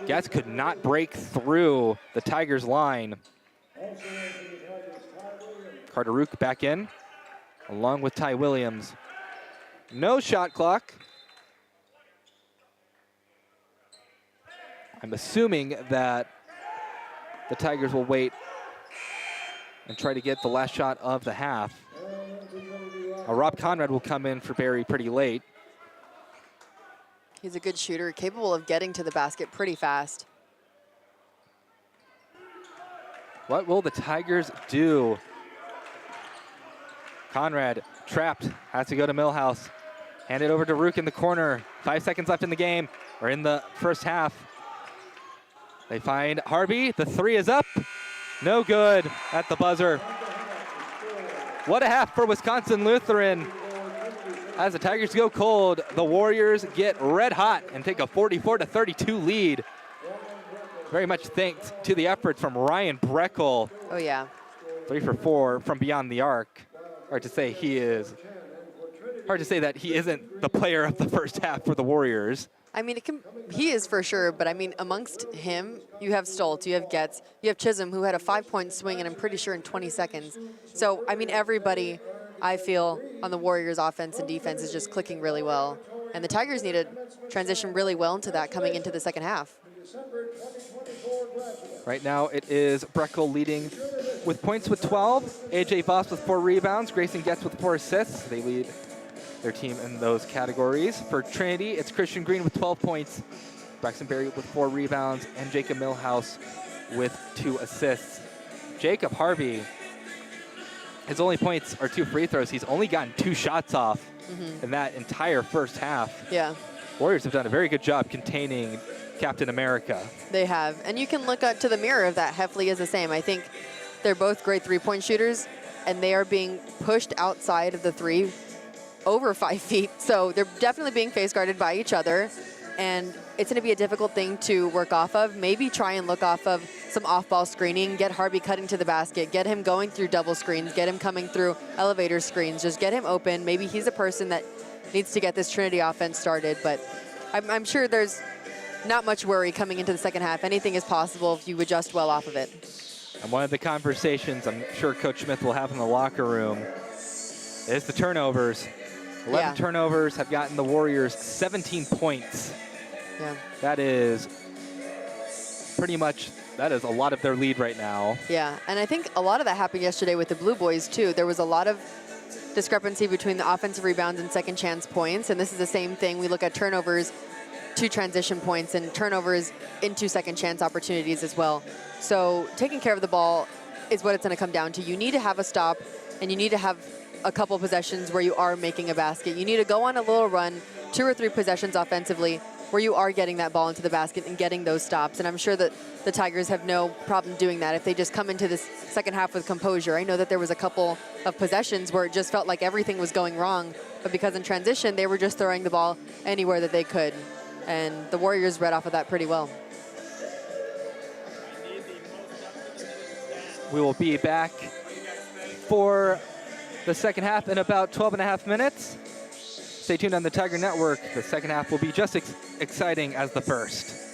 Getz could not break through the Tigers line. Carter Rook back in, along with Ty Williams. No shot clock. I'm assuming that the Tigers will wait and try to get the last shot of the half. Rob Conrad will come in for Barry pretty late. He's a good shooter, capable of getting to the basket pretty fast. What will the Tigers do? Conrad trapped, has to go to Millhouse. Hand it over to Rook in the corner. 5 seconds left in the game, or in the first half. They find Harvey, the three is up. No good at the buzzer. What a half for Wisconsin Lutheran. As the Tigers go cold, the Warriors get red hot and take a 44-32 lead. Very much thanks to the efforts from Ryan Breckel. Oh, yeah. 3 for 4 from beyond the arc. Hard to say that he isn't the player of the first half for the Warriors. I mean, he is for sure, but I mean, amongst him, you have Stoltz, you have Getz, you have Chisholm, who had a 5-point swing, and I'm pretty sure in 20 seconds. So, I mean, everybody, I feel, on the Warriors' offense and defense is just clicking really well. And the Tigers need to transition really well into that coming into the second half. Right now, it is Breckel leading with points with 12. A.J. Voss with 4 rebounds. Grayson Getz with 4 assists. They lead their team in those categories. For Trinity, it's Christian Green with 12 points, Braxton Berry with 4 rebounds, and Jacob Millhouse with 2 assists. Jacob Harvey, his only points are 2 free throws. He's only gotten 2 shots off in that entire first half. Yeah. Warriors have done a very good job containing Captain America. They have. And you can look up to the mirror of that. Heffley is the same. I think they're both great three-point shooters, and they are being pushed outside of the three over 5 feet. So they're definitely being face guarded by each other. And it's going to be a difficult thing to work off of. Maybe try and look off of some off-ball screening, get Harvey cutting to the basket, get him going through double screens, get him coming through elevator screens, just get him open. Maybe he's a person that needs to get this Trinity offense started. But I'm sure there's not much worry coming into the second half. Anything is possible if you adjust well off of it. And one of the conversations I'm sure Coach Smith will have in the locker room is the turnovers. 11 turnovers have gotten the Warriors 17 points. Yeah. That is pretty much, that is a lot of their lead right now. Yeah, and I think a lot of that happened yesterday with the Blue Boys too. There was a lot of discrepancy between the offensive rebounds and second chance points, and this is the same thing. We look at turnovers to transition points and turnovers into second chance opportunities as well. So taking care of the ball is what it's going to come down to. You need to have a stop, and you need to have a couple possessions where you are making a basket. You need to go on a little run, 2 or 3 possessions offensively, where you are getting that ball into the basket and getting those stops. And I'm sure that the Tigers have no problem doing that if they just come into this second half with composure. I know that there was a couple of possessions where it just felt like everything was going wrong, but because in transition, they were just throwing the ball anywhere that they could. And the Warriors read off of that pretty well. We will be back for the second half in about 12.5 minutes. Stay tuned on the Tiger Network. The second half will be just as exciting as the first.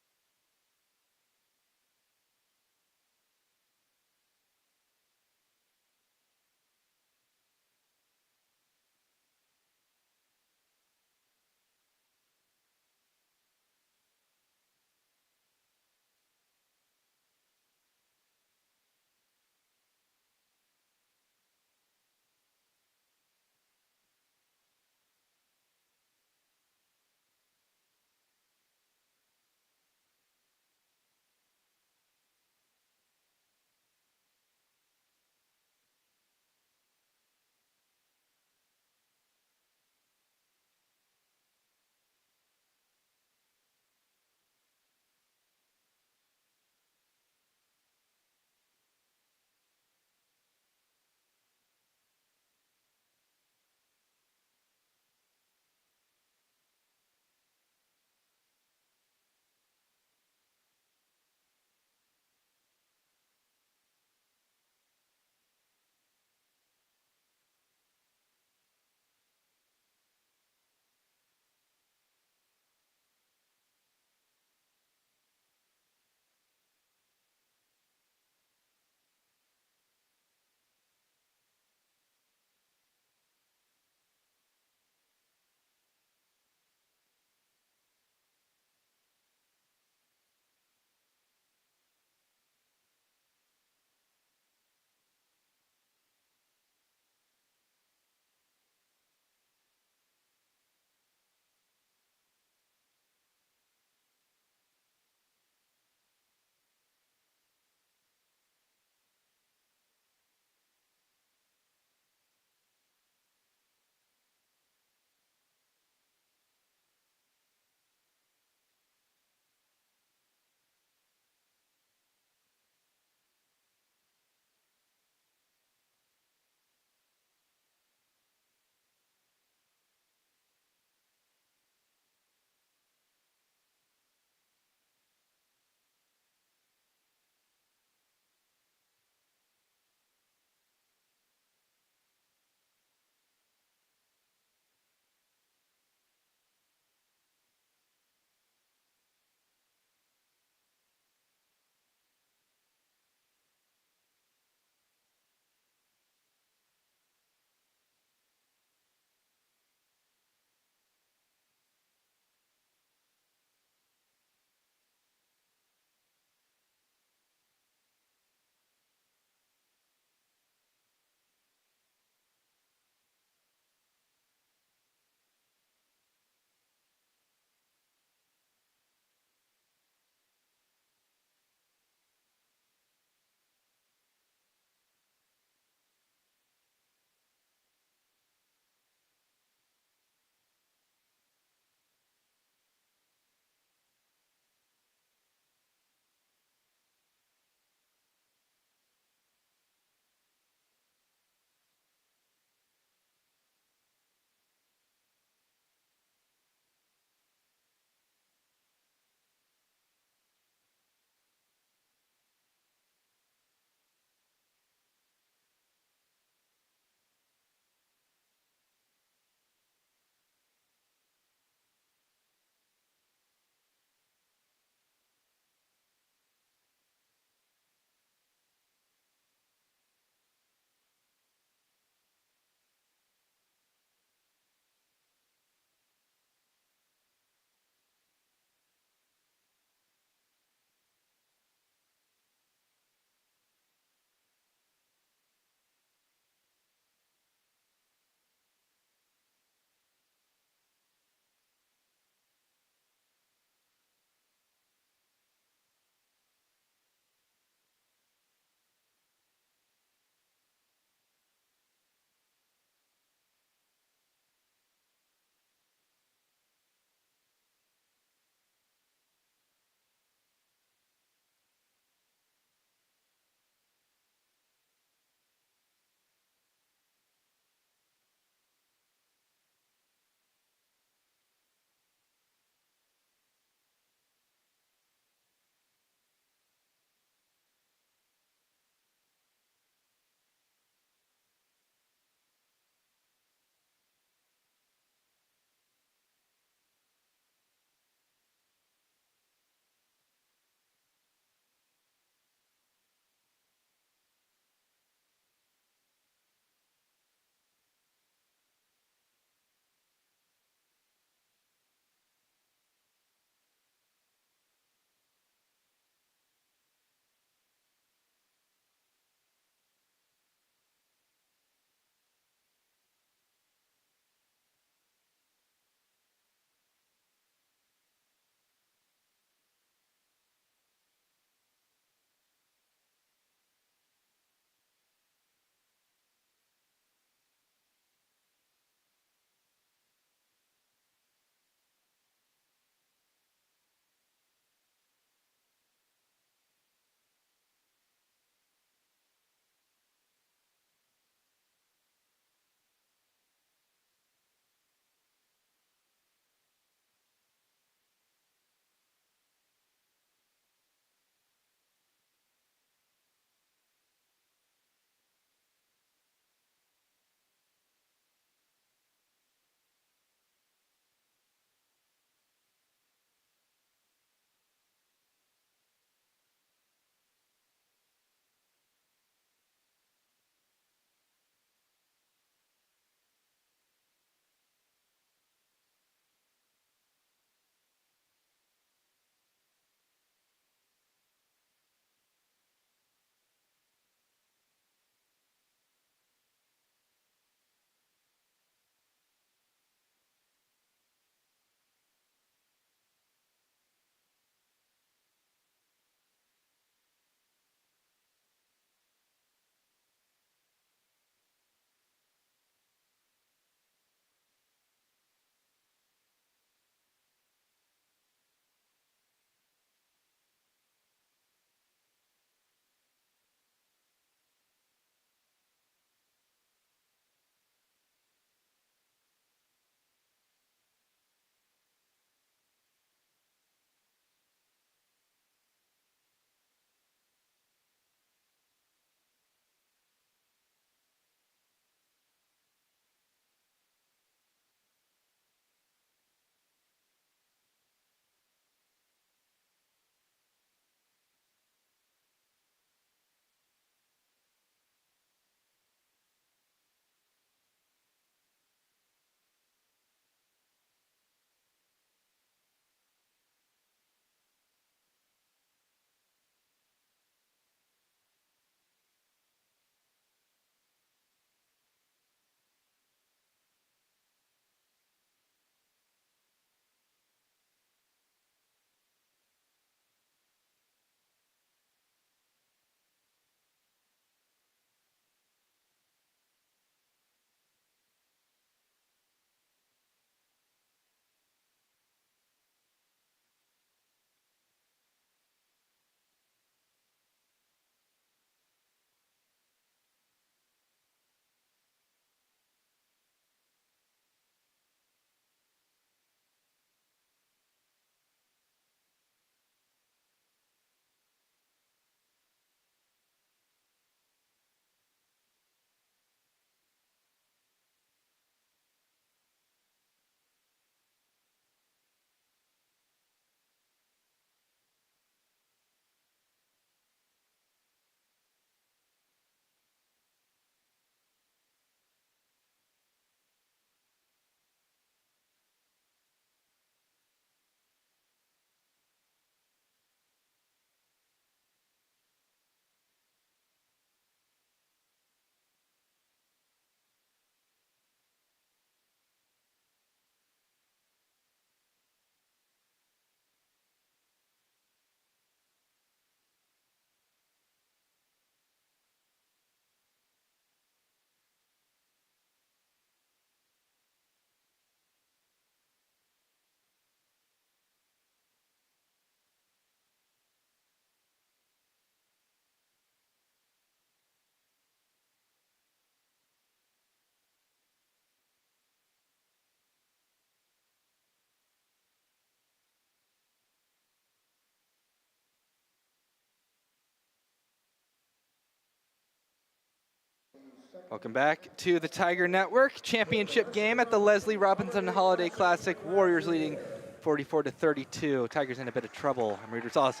Welcome back to the Tiger Network championship game at the Leslie Robinson Holiday Classic. Warriors leading 44-32. Tigers in a bit of trouble. I'm Reader Sauce,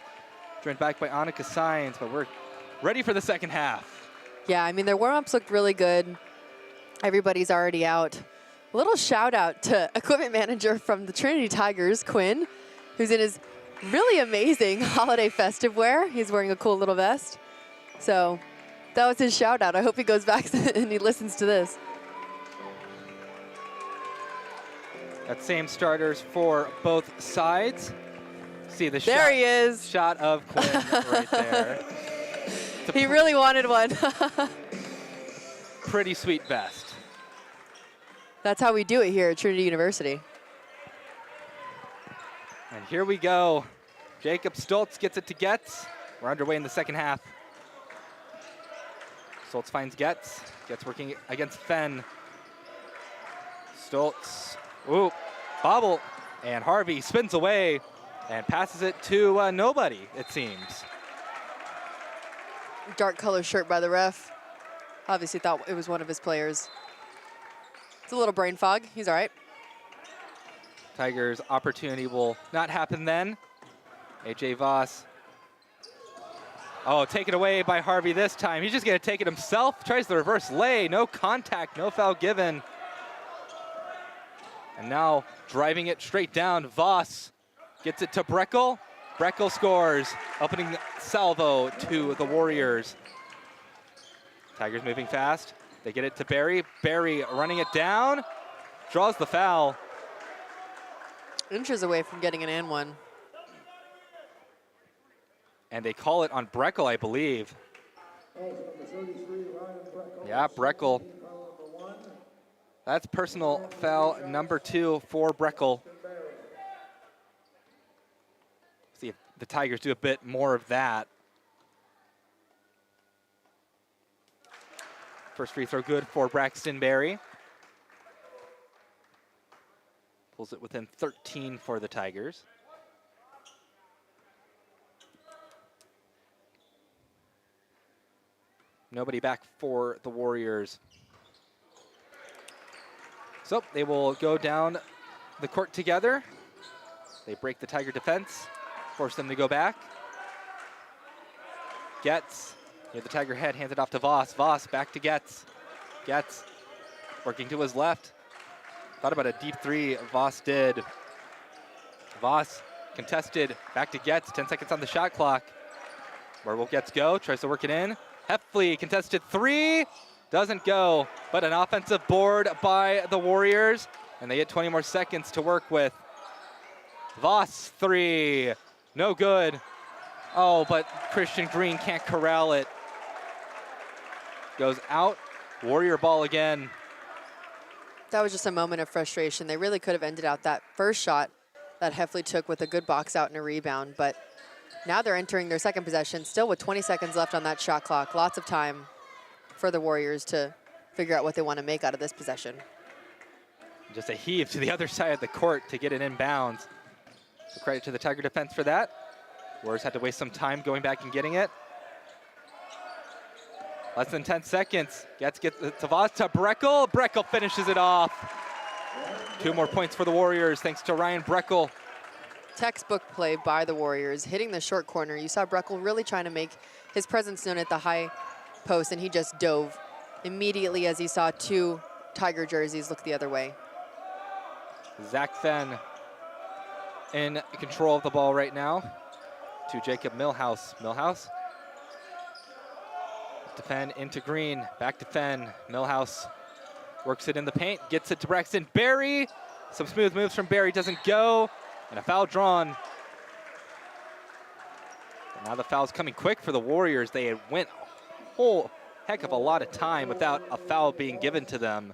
joined back by Annika Sines, but we're ready for the second half. Yeah, I mean, their warm-ups looked really good. Everybody's already out. A little shout out to equipment manager from the Trinity Tigers, Quinn, who's in his really amazing holiday festive wear. He's wearing a cool little vest. So that was his shout out. I hope he goes back and he listens to this. That same starters for both sides. See the shot. There he is. Shot of Quinn right there. He really wanted one. Pretty sweet vest. That's how we do it here at Trinity University. And here we go. Jacob Stoltz gets it to Getz. We're underway in the second half. Stoltz finds Getz. Getz working against Fenn. Stoltz, ooh, bobble. And Harvey spins away and passes it to nobody, it seems. Dark color shirt by the ref. Obviously thought it was one of his players. It's a little brain fog. He's all right. Tigers' opportunity will not happen then. AJ Voss. Oh, taken away by Harvey this time. He's just going to take it himself. Tries the reverse lay. No contact, no foul given. And now driving it straight down. Voss gets it to Breckel. Breckel scores, opening salvo to the Warriors. Tigers moving fast. They get it to Barry. Barry running it down. Draws the foul. Inches away from getting an and one. And they call it on Breckel, I believe. Yeah, Breckel. That's personal foul number 2 for Breckel. See if the Tigers do a bit more of that. First free throw good for Braxton Berry. Pulls it within 13 for the Tigers. Nobody back for the Warriors. So they will go down the court together. They break the Tiger defense, force them to go back. Getz, near the Tiger head, hands it off to Voss. Voss back to Getz. Getz working to his left. Thought about a deep three, Voss did. Voss contested, back to Getz, 10 seconds on the shot clock. Where will Getz go? Tries to work it in. Heffley contested three, doesn't go, but an offensive board by the Warriors, and they get 20 more seconds to work with. Voss three, no good. Oh, but Christian Green can't corral it. Goes out, Warrior ball again. That was just a moment of frustration. They really could have ended out that first shot that Heffley took with a good box out and a rebound, but now they're entering their second possession, still with 20 seconds left on that shot clock. Lots of time for the Warriors to figure out what they want to make out of this possession. Just a heave to the other side of the court to get it inbounds. So credit to the Tiger defense for that. Warriors had to waste some time going back and getting it. Less than 10 seconds. Gets to Voss, to Breckel. Breckel finishes it off. 2 more points for the Warriors thanks to Ryan Breckel. Textbook play by the Warriors, hitting the short corner. You saw Breckel really trying to make his presence known at the high post, and he just dove immediately as he saw 2 Tiger jerseys look the other way. Zach Fenn in control of the ball right now to Jacob Millhouse. Millhouse to Fenn, into Green, back to Fenn. Millhouse works it in the paint, gets it to Braxton Berry. Some smooth moves from Berry, doesn't go. And a foul drawn. And now the foul's coming quick for the Warriors. They had went a whole heck of a lot of time without a foul being given to them.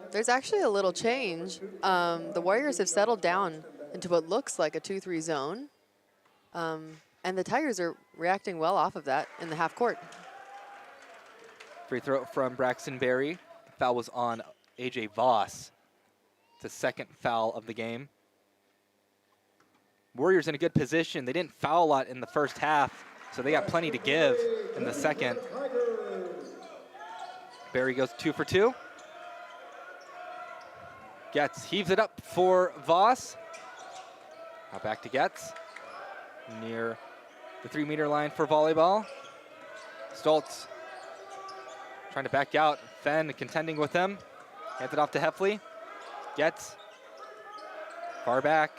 There's actually a little change. The Warriors have settled down into what looks like a 2-3 zone. And the Tigers are reacting well off of that in the half court. Free throw from Braxton Berry. The foul was on AJ Voss. It's the second foul of the game. Warriors in a good position. They didn't foul a lot in the first half, so they got plenty to give in the second. Barry goes 2 for 2. Getz heaves it up for Voss. Now back to Getz. Near the 3-meter line for volleyball. Stoltz trying to back out. Fenn contending with him. Hands it off to Heffley. Getz. Far back.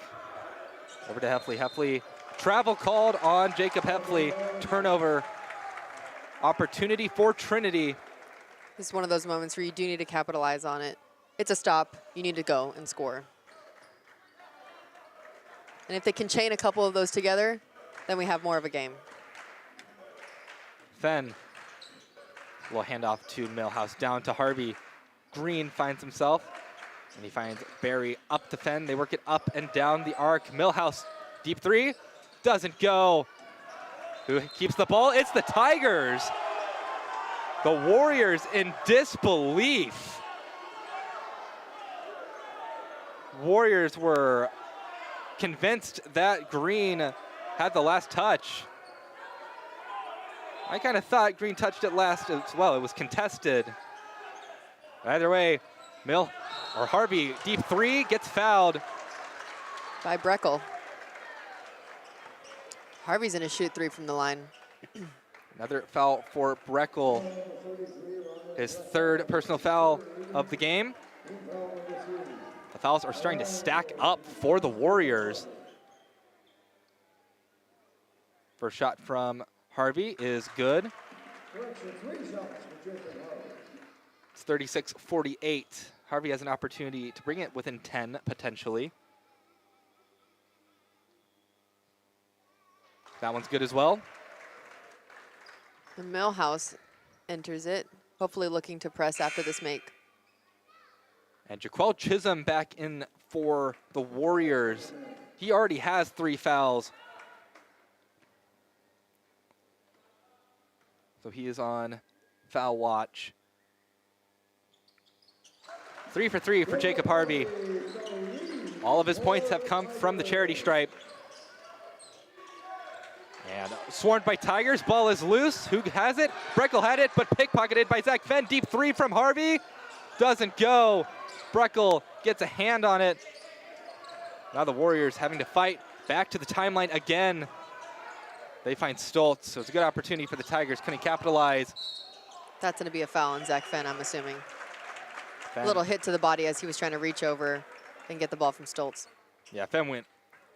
Over to Heffley. Heffley. Travel called on Jacob Heffley. Turnover. Opportunity for Trinity. This is one of those moments where you do need to capitalize on it. It's a stop. You need to go and score. And if they can chain a couple of those together, then we have more of a game. Fenn will hand off to Millhouse, down to Harvey. Green finds himself, and he finds Barry up to Fenn. They work it up and down the arc. Millhouse, deep 3, doesn't go. Who keeps the ball? It's the Tigers. The Warriors in disbelief. Warriors were convinced that Green had the last touch. I kind of thought Green touched it last as well. It was contested. Either way, Harvey, deep 3, gets fouled. By Breckel. Harvey's gonna shoot 3 from the line. Another foul for Breckel. His 3rd personal foul of the game. The fouls are starting to stack up for the Warriors. First shot from Harvey is good. It's 36-48. Harvey has an opportunity to bring it within 10, potentially. That one's good as well. The Millhouse enters it, hopefully looking to press after this make. And Jaquel Chisholm back in for the Warriors. He already has 3 fouls. So he is on foul watch. 3 for 3 for Jacob Harvey. All of his points have come from the charity stripe. And swarmed by Tigers, ball is loose. Who has it? Breckel had it, but pickpocketed by Zach Fenn. Deep 3 from Harvey. Doesn't go. Breckel gets a hand on it. Now the Warriors having to fight back to the timeline again. They find Stoltz, so it's a good opportunity for the Tigers. Couldn't capitalize. That's gonna be a foul on Zach Fenn, I'm assuming. Fenn. A little hit to the body as he was trying to reach over and get the ball from Stoltz. Yeah, Fenn went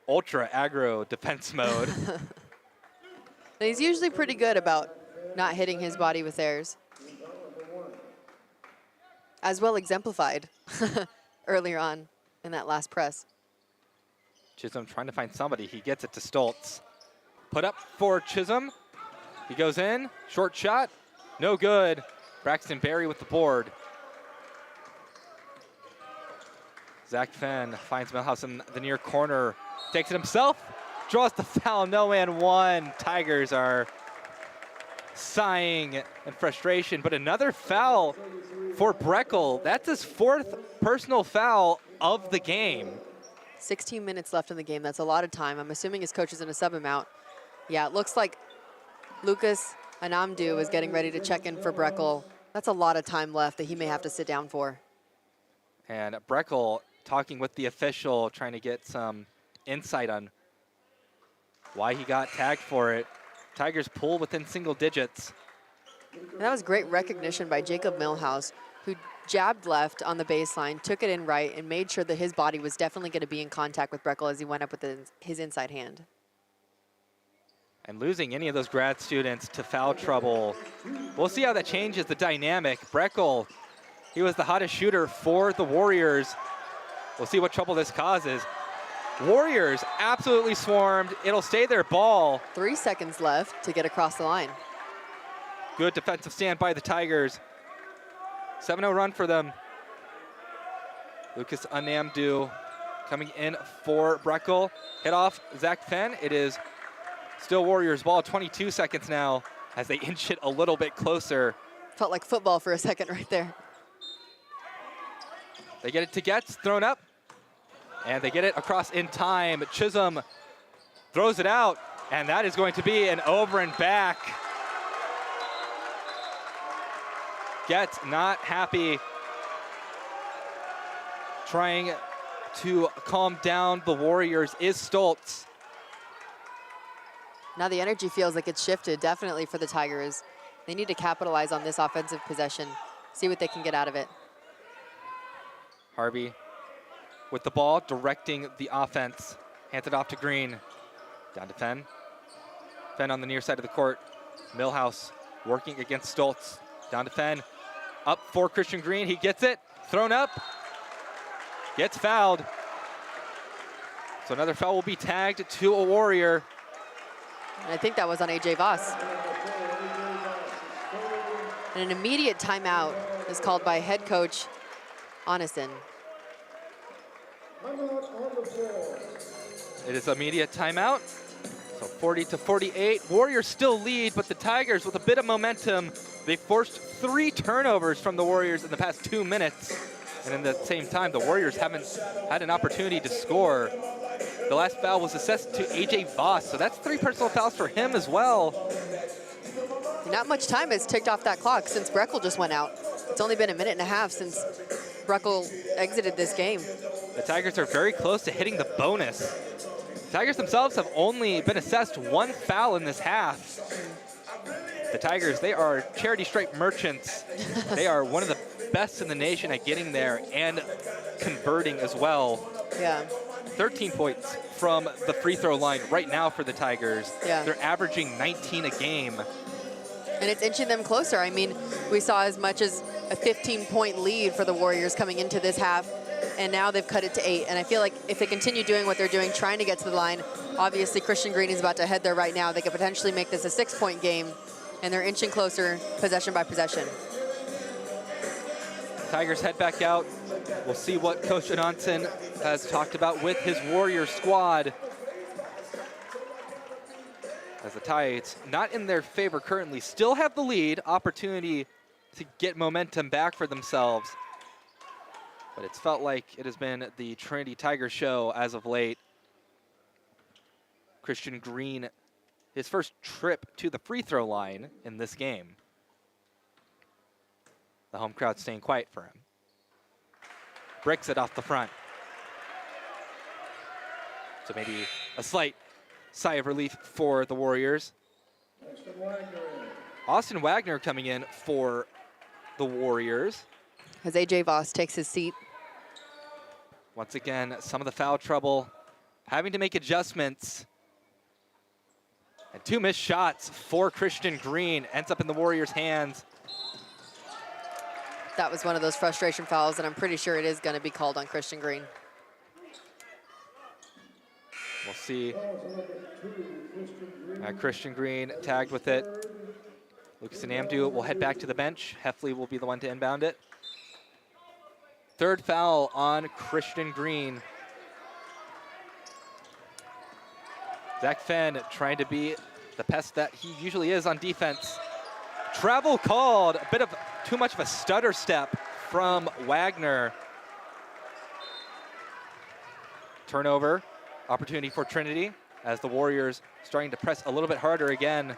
ultra aggro defense mode. And he's usually pretty good about not hitting his body with theirs. As well exemplified earlier on in that last press. Chisholm trying to find somebody. He gets it to Stoltz. Put up for Chisholm. He goes in. Short shot. No good. Braxton Berry with the board. Zach Fenn finds Millhouse in the near corner. Takes it himself. Draws the foul. No and 1. Tigers are sighing in frustration. But another foul for Breckel. That's his 4th personal foul of the game. 16 minutes left in the game. That's a lot of time. I'm assuming his coach is going to sub him out. Yeah, it looks like Lucas Anamdu is getting ready to check in for Breckel. That's a lot of time left that he may have to sit down for. And Breckel talking with the official, trying to get some insight on why he got tagged for it. Tigers pull within single digits. And that was great recognition by Jacob Millhouse, who jabbed left on the baseline, took it in right, and made sure that his body was definitely going to be in contact with Breckel as he went up with his inside hand. And losing any of those grad students to foul trouble, we'll see how that changes the dynamic. Breckel, he was the hottest shooter for the Warriors. We'll see what trouble this causes. Warriors absolutely swarmed. It'll stay their ball. 3 seconds left to get across the line. Good defensive stand by the Tigers. 7-0 run for them. Lucas Anamdu coming in for Breckel. Hit off Zach Fenn. It is still Warriors ball. 22 seconds now as they inch it a little bit closer. Felt like football for a second right there. They get it to Getz, thrown up. And they get it across in time. Chisholm throws it out, and that is going to be an over and back. Getz not happy. Trying to calm down the Warriors is Stoltz. Now the energy feels like it's shifted, definitely for the Tigers. They need to capitalize on this offensive possession, see what they can get out of it. Harvey with the ball, directing the offense. Hands it off to Green. Down to Fenn. Fenn on the near side of the court. Millhouse working against Stoltz. Down to Fenn. Up for Christian Green. He gets it. Thrown up. Gets fouled. So another foul will be tagged to a Warrior. And I think that was on AJ Voss. And an immediate timeout is called by head coach Onison. It is immediate timeout. So 40-48. Warriors still lead, but the Tigers with a bit of momentum. They forced 3 turnovers from the Warriors in the past 2 minutes. And in the same time, the Warriors haven't had an opportunity to score. The last foul was assessed to AJ Voss, so that's 3 personal fouls for him as well. Not much time has ticked off that clock since Breckel just went out. It's only been a minute and a half since Breckel exited this game. The Tigers are very close to hitting the bonus. The Tigers themselves have only been assessed 1 foul in this half. The Tigers, they are charity stripe merchants. They are one of the best in the nation at getting there and converting as well. Yeah. 13 points from the free throw line right now for the Tigers. Yeah. They're averaging 19 a game. And it's inching them closer. I mean, we saw as much as a 15-point lead for the Warriors coming into this half, and now they've cut it to 8. And I feel like if they continue doing what they're doing, trying to get to the line, obviously Christian Green is about to head there right now. They could potentially make this a 6-point game, and they're inching closer possession by possession. Tigers head back out. We'll see what Coach Anonson has talked about with his Warrior squad. As the Tides, not in their favor currently, still have the lead, opportunity to get momentum back for themselves. But it's felt like it has been the Trinity Tiger show as of late. Christian Green, his first trip to the free throw line in this game. The home crowd staying quiet for him. Bricks it off the front. So maybe a slight sigh of relief for the Warriors. Austin Wagner coming in for the Warriors. As AJ Voss takes his seat. Once again, some of the foul trouble, having to make adjustments. And 2 missed shots for Christian Green. Ends up in the Warriors' hands. That was one of those frustration fouls, and I'm pretty sure it is going to be called on Christian Green. We'll see. Christian Green tagged with it. Lucas and Amdu will head back to the bench. Heffley will be the one to inbound it. 3rd foul on Christian Green. Zach Fenn trying to be the pest that he usually is on defense. Travel called, a bit of too much of a stutter step from Wagner. Turnover, opportunity for Trinity as the Warriors starting to press a little bit harder again.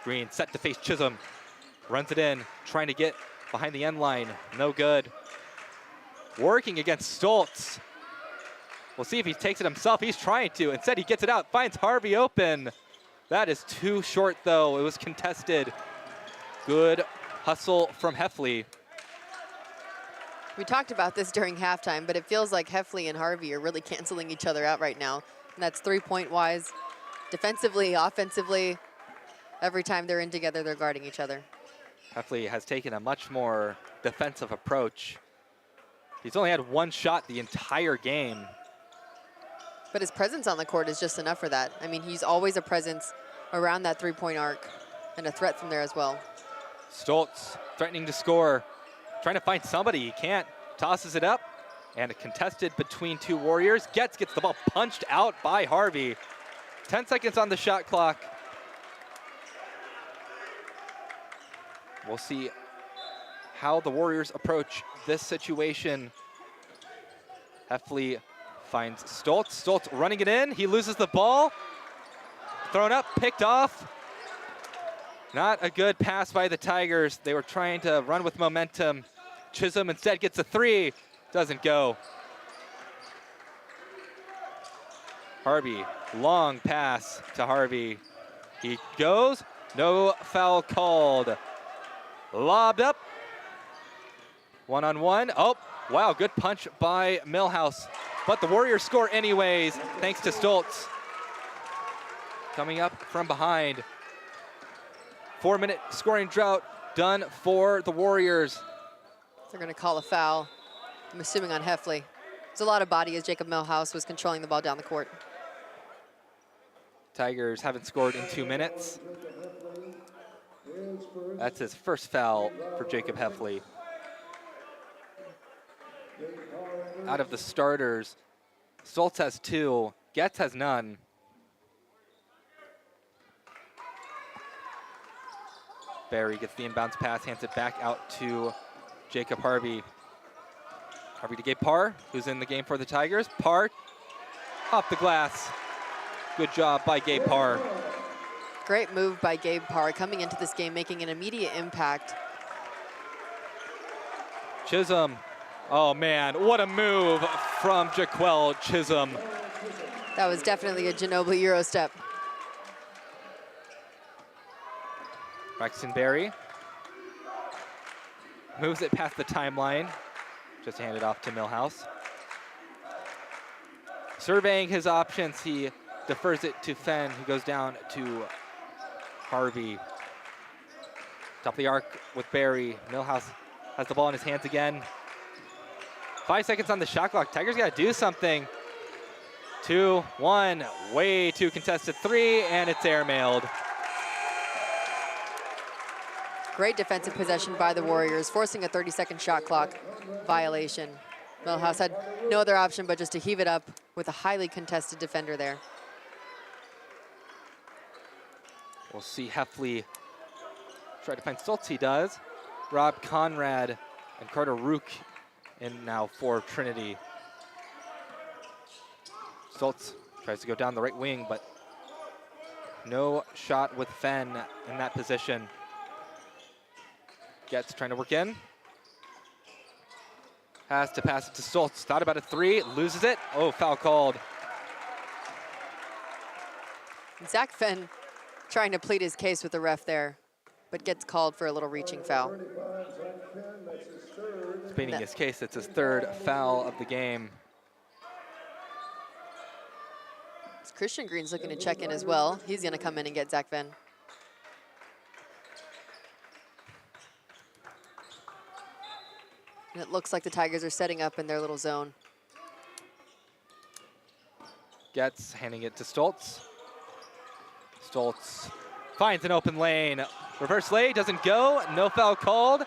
Green set to face Chisholm, runs it in, trying to get behind the end line, no good. Working against Stoltz. We'll see if he takes it himself. He's trying to. Instead, he gets it out, finds Harvey open. That is too short, though. It was contested. Good hustle from Heffley. We talked about this during halftime, but it feels like Heffley and Harvey are really canceling each other out right now. And that's 3-point-wise. Defensively, offensively, every time they're in together, they're guarding each other. Heffley has taken a much more defensive approach. He's only had 1 shot the entire game. But his presence on the court is just enough for that. I mean, he's always a presence around that 3-point arc and a threat from there as well. Stoltz threatening to score, trying to find somebody. He can't. Tosses it up, and a contested between 2 Warriors. Gets the ball punched out by Harvey. 10 seconds on the shot clock. We'll see how the Warriors approach this situation. Heffley finds Stoltz. Stoltz running it in. He loses the ball. Thrown up, picked off. Not a good pass by the Tigers. They were trying to run with momentum. Chisholm instead gets a 3. Doesn't go. Harvey, long pass to Harvey. He goes, no foul called. Lobbed up. 1-on-1. Oh, wow, good punch by Millhouse. But the Warriors score anyways, thanks to Stoltz. Coming up from behind. 4-minute scoring drought done for the Warriors. They're going to call a foul, I'm assuming on Heffley. There's a lot of body as Jacob Millhouse was controlling the ball down the court. Tigers haven't scored in 2 minutes. That's his first foul for Jacob Heffley. Out of the starters, Stoltz has 2, Getz has none. Barry gets the inbounds pass, hands it back out to Jacob Harvey. Harvey to Gabe Parr, who's in the game for the Tigers. Parr, off the glass. Good job by Gabe Parr. Great move by Gabe Parr coming into this game, making an immediate impact. Chisholm, oh man, what a move from Jaquel Chisholm. That was definitely a Ginobili Euro step. Braxton Berry moves it past the timeline, just to hand it off to Millhouse. Surveying his options, he defers it to Fenn, who goes down to Harvey. Top of the arc with Barry. Millhouse has the ball in his hands again. 5 seconds on the shot clock. Tigers got to do something. 2-1, way too contested 3, and it's airmailed. Great defensive possession by the Warriors, forcing a 30-second shot clock violation. Millhouse had no other option but just to heave it up with a highly contested defender there. We'll see Heffley try to find Stoltz. He does. Rob Conrad and Carter Rook in now for Trinity. Stoltz tries to go down the right wing, but no shot with Fenn in that position. Getz trying to work in. Has to pass it to Stoltz. Thought about a 3, loses it. Oh, foul called. Zach Fenn trying to plead his case with the ref there, but gets called for a little reaching foul. Pleading his case, it's his 3rd foul of the game. Christian Green's looking to check in as well. He's going to come in and get Zach Fenn. And it looks like the Tigers are setting up in their little zone. Getz handing it to Stoltz. Stoltz finds an open lane. Reverse lay, doesn't go, no foul called.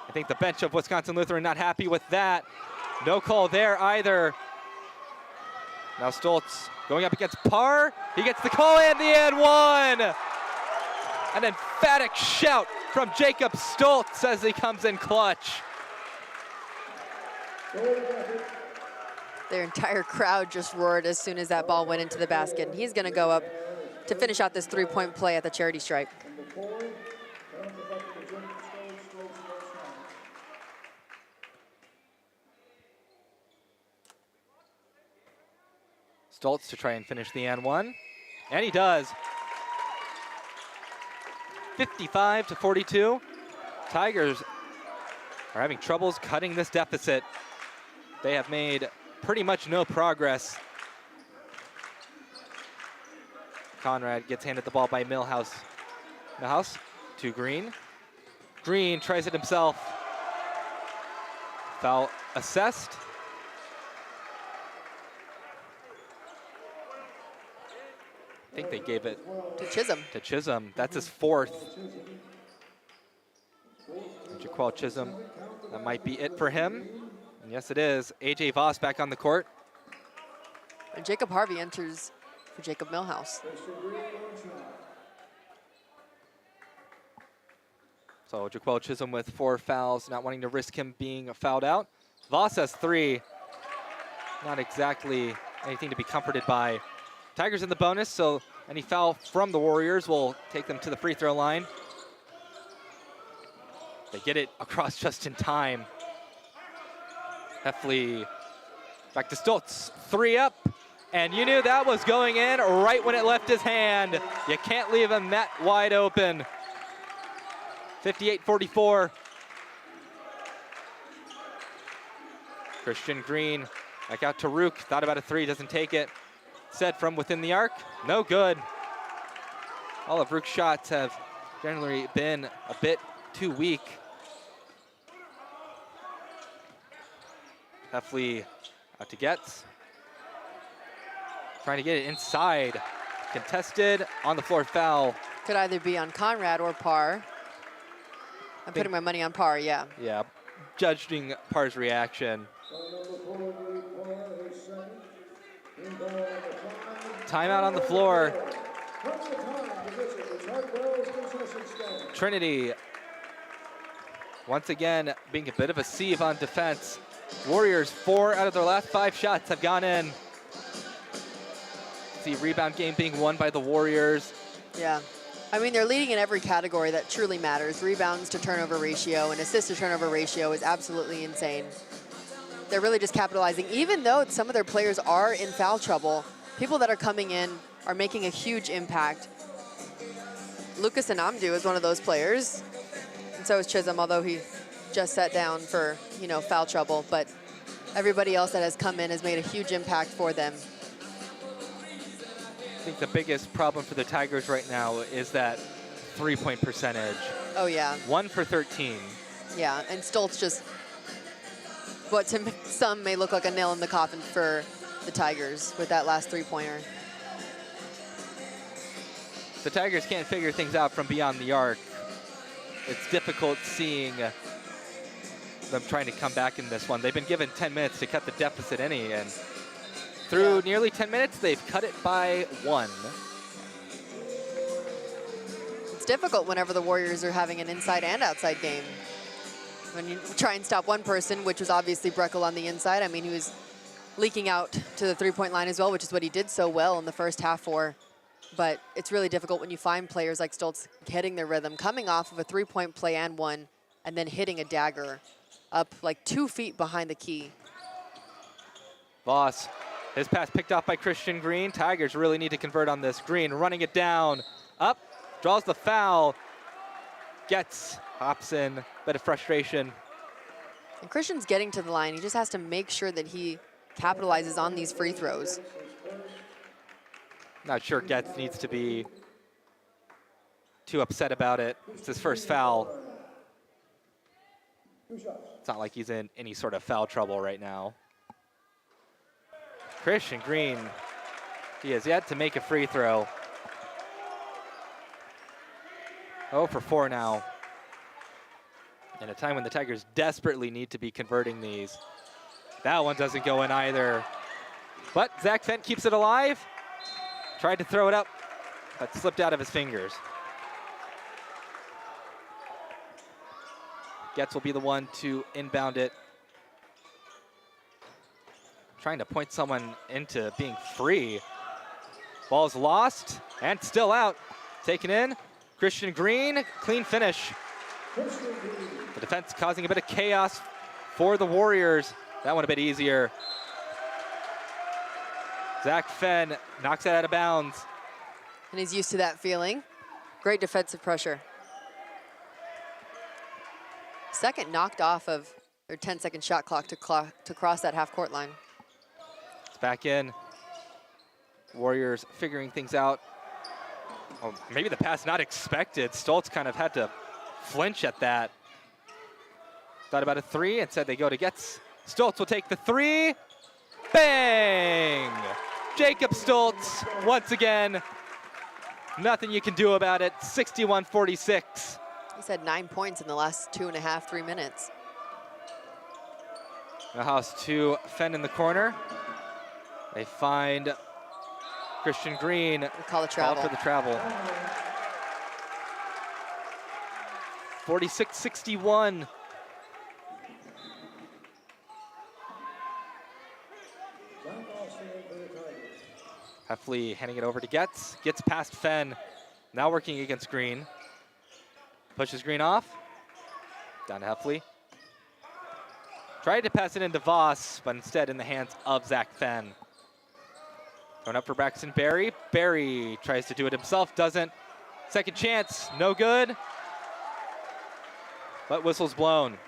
I think the bench of Wisconsin Lutheran not happy with that. No call there either. Now Stoltz going up against Parr. He gets the call and the and 1. An emphatic shout from Jacob Stoltz as he comes in clutch. Their entire crowd just roared as soon as that ball went into the basket. And he's going to go up to finish out this 3-point play at the charity stripe. Stoltz to try and finish the and 1. And he does. 55-42. Tigers are having troubles cutting this deficit. They have made pretty much no progress. Conrad gets handed the ball by Millhouse. Millhouse to Green. Green tries it himself. Foul assessed. I think they gave it to Chisholm. That's his 4th. Jaquel Chisholm, that might be it for him. And yes, it is. AJ Voss back on the court. And Jacob Harvey enters for Jacob Millhouse. So Jaquel Chisholm with 4 fouls, not wanting to risk him being fouled out. Voss has 3. Not exactly anything to be comforted by. Tigers in the bonus, so Any foul from the Warriors will take them to the free throw line. They get it across just in time. Heffley back to Stoltz, 3 up. And you knew that was going in right when it left his hand. You can't leave him that wide open. 58-44. Christian Green back out to Rook. Thought about a 3, doesn't take it. Set from within the arc, no good. All of Rook's shots have generally been a bit too weak. Heffley out to Getz. Trying to get it inside. Contested, on the floor foul. Could either be on Conrad or Parr. I'm putting my money on Parr, yeah. Yeah, judging Parr's reaction. Timeout on the floor. Trinity, once again, being a bit of a sieve on defense. Warriors, 4 out of their last 5 shots have gone in. See, rebound game being won by the Warriors. Yeah. I mean, they're leading in every category that truly matters. Rebounds to turnover ratio and assist to turnover ratio is absolutely insane. They're really just capitalizing. Even though some of their players are in foul trouble, people that are coming in are making a huge impact. Lucas Anamdu is one of those players, and so is Chisholm, although he just sat down for, you know, foul trouble. But everybody else that has come in has made a huge impact for them. I think the biggest problem for the Tigers right now is that 3-point percentage. Oh, yeah. 1 for 13. Yeah, and Stoltz just, what to some may look like a nail in the coffin for the Tigers with that last 3-pointer. The Tigers can't figure things out from beyond the arc. It's difficult seeing them trying to come back in this one. They've been given 10 minutes to cut the deficit and through nearly 10 minutes, they've cut it by 1. It's difficult whenever the Warriors are having an inside and outside game. When you try and stop one person, which was obviously Breckel on the inside. I mean, he was leaking out to the 3-point line as well, which is what he did so well in the first half for. But it's really difficult when you find players like Stoltz hitting their rhythm, coming off of a 3-point play and 1, and then hitting a dagger up like 2 feet behind the key. Voss, his pass picked off by Christian Green. Tigers really need to convert on this. Green running it down, up, draws the foul, hops in, bit of frustration. And Christian's getting to the line. He just has to make sure that he capitalizes on these free throws. Not sure Getz needs to be too upset about it. It's his first foul. It's not like he's in any sort of foul trouble right now. Christian Green, he has yet to make a free throw. 0 for 4 now. In a time when the Tigers desperately need to be converting these. That one doesn't go in either. But Zach Fent keeps it alive. Tried to throw it up, but slipped out of his fingers. Getz will be the one to inbound it. Trying to point someone into being free. Ball's lost and still out. Taken in. Christian Green, clean finish. The defense causing a bit of chaos for the Warriors. That one a bit easier. Zach Fenn knocks it out of bounds. And he's used to that feeling. Great defensive pressure. Second knocked off of their 10-second shot clock to cross that half-court line. It's back in. Warriors figuring things out. Oh, maybe the pass not expected. Stoltz kind of had to flinch at that. Thought about a 3 and said they go to Getz. Stoltz will take the 3. Bang! Jacob Stoltz, once again. Nothing you can do about it. 61-46. He's had 9 points in the last 2.5, 3 minutes. The house to Fenn in the corner. They find Christian Green. We call the travel. Called for the travel. 46-61. Heffley handing it over to Getz. Gets past Fenn. Now working against Green. Pushes Green off. Down to Heffley. Tried to pass it into Voss, but instead in the hands of Zach Fenn. Going up for Braxton Berry. Berry tries to do it himself, doesn't. Second chance, no good. But whistle's blown.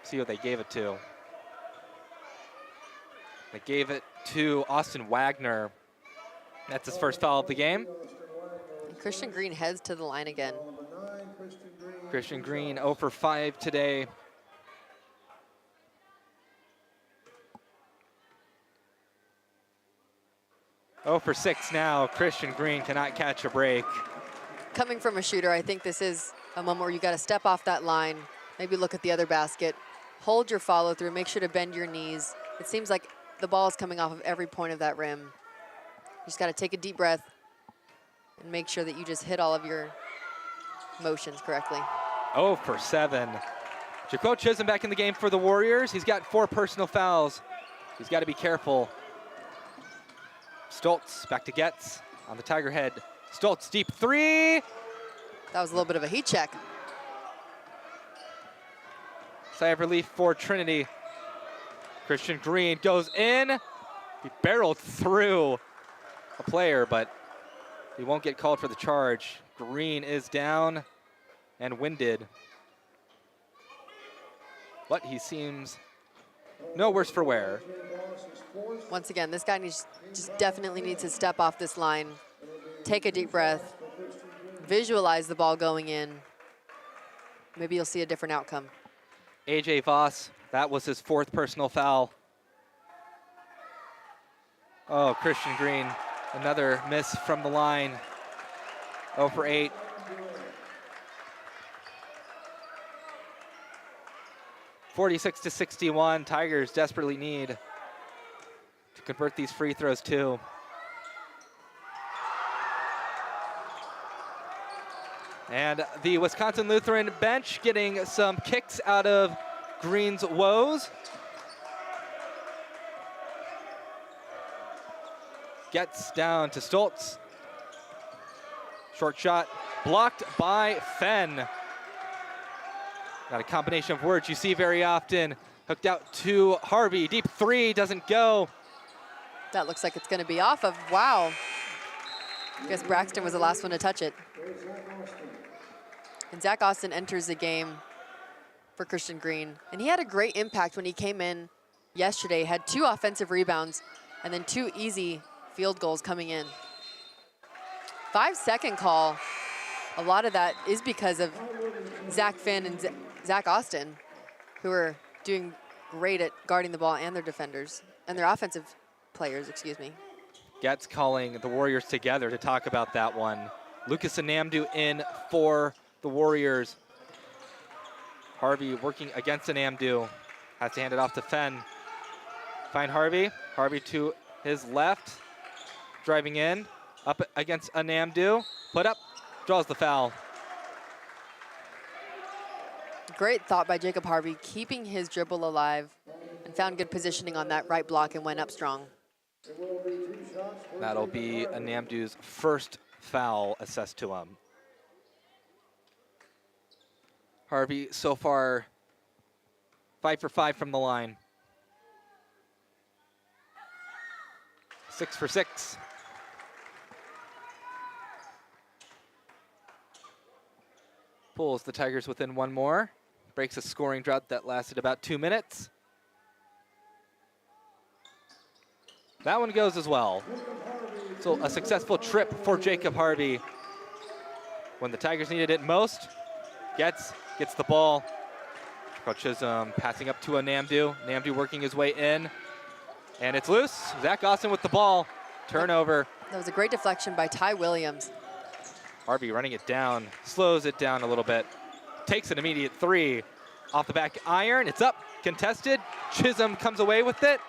See what they gave it to. They gave it to Austin Wagner. That's his first foul of the game. And Christian Green heads to the line again. Christian Green 0 for 5 today. Oh for 6 now. Christian Green cannot catch a break. Coming from a shooter, I think this is a moment where you got to step off that line, maybe look at the other basket, hold your follow through, make sure to bend your knees. It seems like the ball is coming off of every point of that rim. You just got to take a deep breath and make sure that you just hit all of your motions correctly. 0 for 7. Jaquel Chisholm back in the game for the Warriors. He's got 4 personal fouls. He's got to be careful. Stoltz back to Getz on the Tiger head. Stoltz deep 3. That was a little bit of a heat check. Sigh of relief for Trinity. Christian Green goes in. He barreled through a player, but he won't get called for the charge. Green is down and winded. But he seems no worse for wear. Once again, this guy just definitely needs to step off this line, take a deep breath, visualize the ball going in. Maybe you'll see a different outcome. AJ Voss, that was his 4th personal foul. Oh, Christian Green, another miss from the line. 0 for 8. (46-61). Tigers desperately need to convert these free throws too. And the Wisconsin Lutheran bench getting some kicks out of Green's woes. Gets down to Stoltz. Short shot blocked by Fenn. Got a combination of words you see very often. Hooked out to Harvey. Deep 3 doesn't go. That looks like it's going to be off of, wow. I guess Braxton was the last one to touch it. And Zach Austin enters the game for Christian Green. And he had a great impact when he came in yesterday. Had 2 offensive rebounds and then 2 easy field goals coming in. 5-second call. A lot of that is because of Zach Finn and Zach Austin, who are doing great at guarding the ball and their defenders, and their offensive players, excuse me. Getz calling the Warriors together to talk about that one. Lucas Anamdu in for the Warriors. Harvey working against Anamdu. Has to hand it off to Fenn. Find Harvey. Harvey to his left. Driving in. Up against Anamdu. Put up. Draws the foul. Great thought by Jacob Harvey, keeping his dribble alive, and found good positioning on that right block and went up strong. That'll be Anamdu's first foul assessed to him. Harvey so far 5 for 5 from the line. 6 for 6. Pulls the Tigers within 1 more. Breaks a scoring drought that lasted about 2 minutes. That one goes as well. So a successful trip for Jacob Harvey. When the Tigers needed it most, gets the ball. Coach Chisholm passing up to Anamdu. Anamdu working his way in. And it's loose. Zach Austin with the ball. Turnover. That was a great deflection by Ty Williams. Harvey running it down, slows it down a little bit. Takes an immediate 3 off the back iron. It's up, contested. Chisholm comes away with it.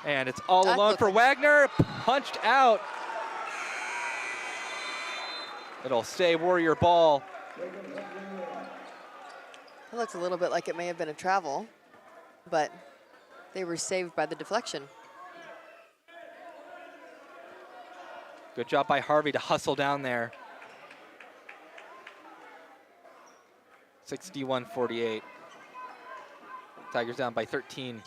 And it's all alone for Wagner. Punched out. It'll stay Warrior ball. It looks a little bit like it may have been a travel, but they were saved by the deflection. Good job by Harvey to hustle down there. 61-48. Tigers down by 13.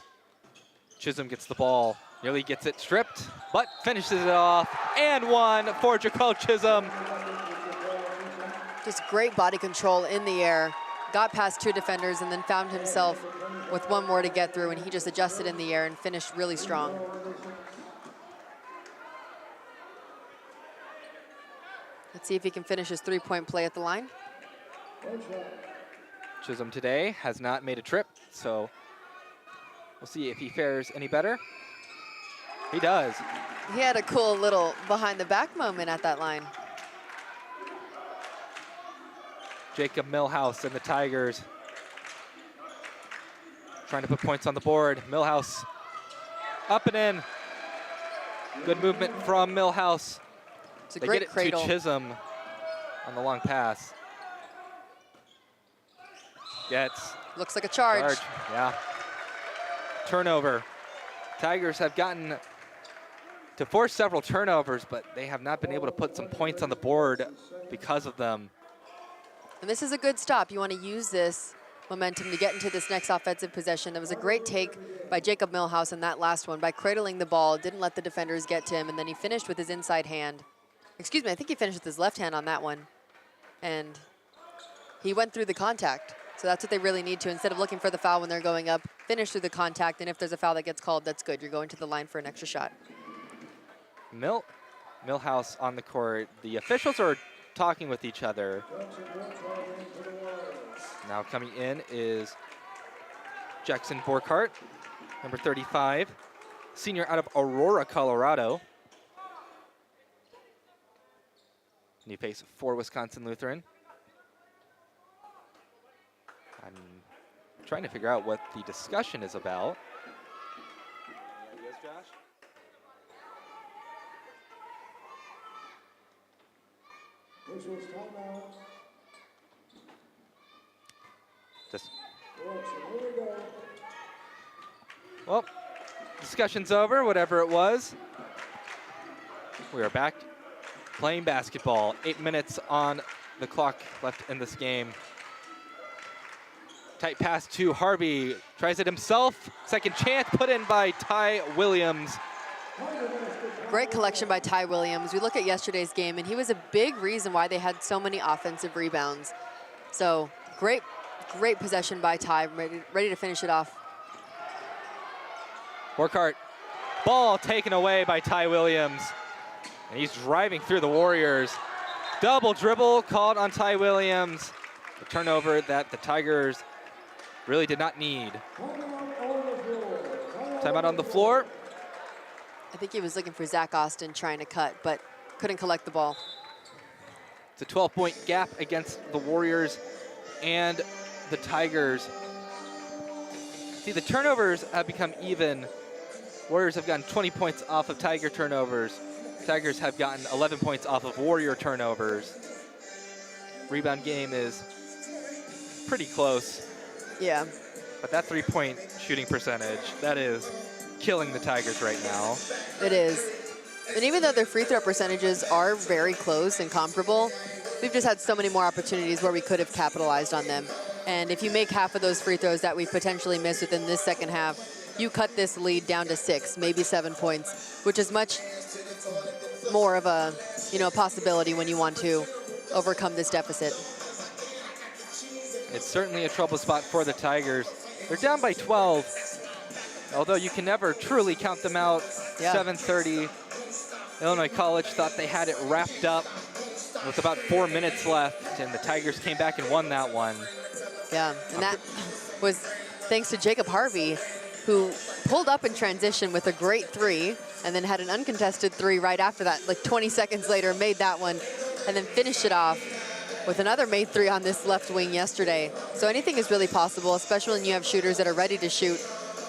Chisholm gets the ball, nearly gets it stripped, but finishes it off, and one for Jaquel Chisholm. Just great body control in the air. Got past 2 defenders and then found himself with 1 more to get through, and he just adjusted in the air and finished really strong. Let's see if he can finish his 3-point play at the line. Chisholm today has not made a trip, so we'll see if he fares any better. He does. He had a cool little behind the back moment at that line. Jacob Millhouse and the Tigers trying to put points on the board. Millhouse up and in. Good movement from Millhouse. It's a They great get it cradle. to Chisholm on the long pass. Gets Looks like a charge. Yeah. Turnover. Tigers have gotten to force several turnovers, but they have not been able to put some points on the board because of them. And this is a good stop. You want to use this momentum to get into this next offensive possession. That was a great take by Jacob Millhouse in that last one by cradling the ball, didn't let the defenders get to him, and then he finished with his inside hand. Excuse me, I think he finished with his left hand on that one. And he went through the contact. So that's what they really need to. Instead of looking for the foul when they're going up, finish through the contact, and if there's a foul that gets called, that's good. You're going to the line for an extra shot. Millhouse on the court. The officials are talking with each other. Now coming in is Jackson Borkart, number 35, senior out of Aurora, Colorado. And you face for Wisconsin Lutheran. I'm trying to figure out what the discussion is about. Any ideas, Josh? Just. Well, discussion's over, whatever it was. We are back playing basketball. 8 minutes on the clock left in this game. Tight pass to Harvey, tries it himself. Second chance put in by Ty Williams. Great collection by Ty Williams. We look at yesterday's game, and he was a big reason why they had so many offensive rebounds. So great possession by Ty, ready to finish it off. Borkart, ball taken away by Ty Williams. And he's driving through the Warriors. Double dribble called on Ty Williams. The turnover that the Tigers really did not need. Timeout on the floor. I think he was looking for Zach Austin trying to cut, but couldn't collect the ball. It's a 12-point gap against the Warriors and the Tigers. See, the turnovers have become even. Warriors have gotten 20 points off of Tiger turnovers. Tigers have gotten 11 points off of Warrior turnovers. Rebound game is pretty close. Yeah. But that 3-point shooting percentage, that is killing the Tigers right now. It is. And even though their free throw percentages are very close and comparable, we've just had so many more opportunities where we could have capitalized on them. And if you make half of those free throws that we potentially missed within this second half, you cut this lead down to 6, maybe 7 points, which is much more of a, possibility when you want to overcome this deficit. It's certainly a trouble spot for the Tigers. They're down by 12, although you can never truly count them out. Yeah. 7:30. Illinois College thought they had it wrapped up with about 4 minutes left, and the Tigers came back and won that one. Yeah, and that was thanks to Jacob Harvey, who pulled up in transition with a great 3, and then had an uncontested 3 right after that, like 20 seconds later, made that one, and then finished it off with another made 3 on this left wing yesterday. So anything is really possible, especially when you have shooters that are ready to shoot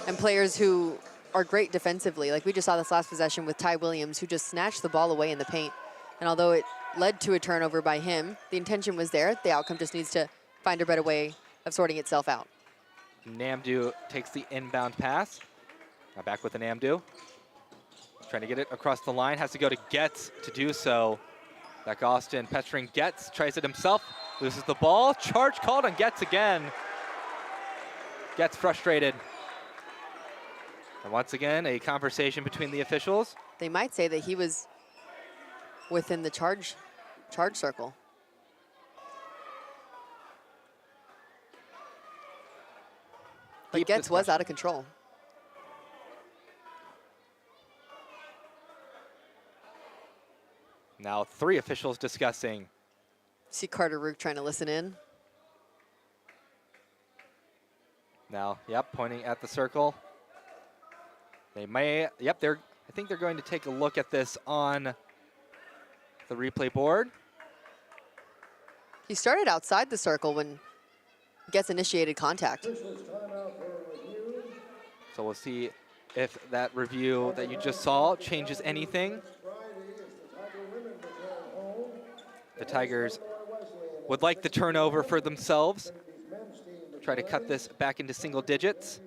and players who are great defensively. Like we just saw this last possession with Ty Williams, who just snatched the ball away in the paint. And although it led to a turnover by him, the intention was there. The outcome just needs to find a better way of sorting itself out. Namdu takes the inbound pass. Now back with the Namdu. Trying to get it across the line, has to go to Getz to do so. Back Austin pestering Getz, tries it himself, loses the ball. Charge called on Getz again. Getz frustrated. And once again, a conversation between the officials. They might say that he was within the charge circle. But Getz was out of control. Now 3 officials discussing. See Carter Rook trying to listen in. Now, yep, pointing at the circle. They may, yep, I think they're going to take a look at this on the replay board. He started outside the circle when Getz initiated contact. So we'll see if that review that you just saw changes anything. The Tigers would like the turnover for themselves. Try to cut this back into single digits.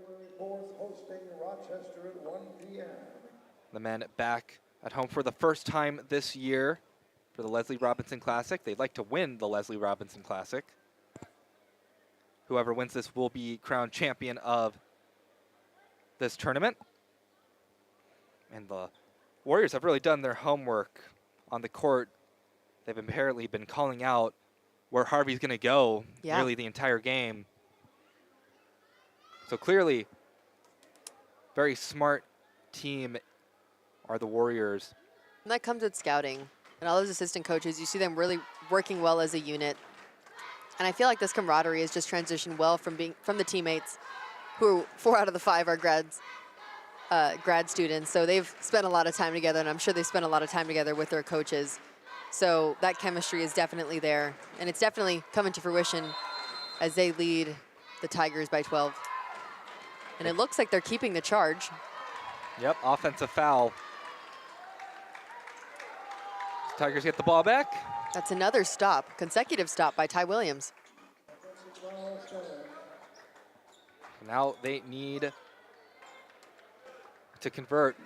The men back at home for the first time this year for the Leslie Robinson Classic. They'd like to win the Leslie Robinson Classic. Whoever wins this will be crowned champion of this tournament. And the Warriors have really done their homework on the court. They've apparently been calling out where Harvey's going to go nearly the entire game. So clearly, very smart team are the Warriors. And that comes with scouting. And all those assistant coaches, you see them really working well as a unit. And I feel like this camaraderie has just transitioned well from the teammates, who 4 out of the 5 are grad students. So they've spent a lot of time together, and I'm sure they spent a lot of time together with their coaches. So that chemistry is definitely there, and it's definitely coming to fruition as they lead the Tigers by 12. And it looks like they're keeping the charge. Yep, offensive foul. Tigers get the ball back. That's another stop, consecutive stop by Ty Williams. Now they need to convert.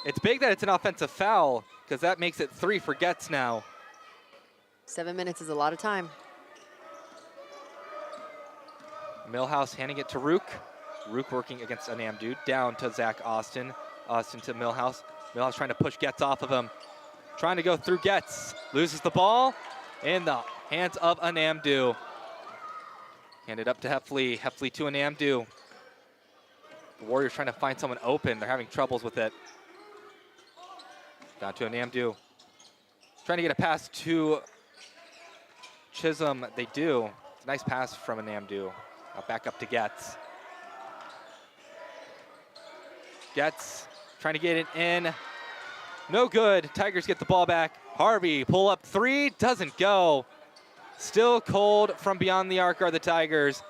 It's big that it's an offensive foul, because that makes it 3 for Getz now. 7 minutes is a lot of time. Millhouse handing it to Rook. Rook working against Anamdu. Down to Zach Austin. Austin to Millhouse. Millhouse trying to push Getz off of him. Trying to go through Getz. Loses the ball in the hands of Anamdu. Handed up to Heffley. Heffley to Anamdu. The Warriors trying to find someone open. They're having troubles with it. Down to Anamdu. Trying to get a pass to Chisholm. They do. It's a nice pass from Anamdu. Now back up to Getz. Getz trying to get it in. No good. Tigers get the ball back. Harvey, pull up 3, doesn't go. Still cold from beyond the arc are the Tigers.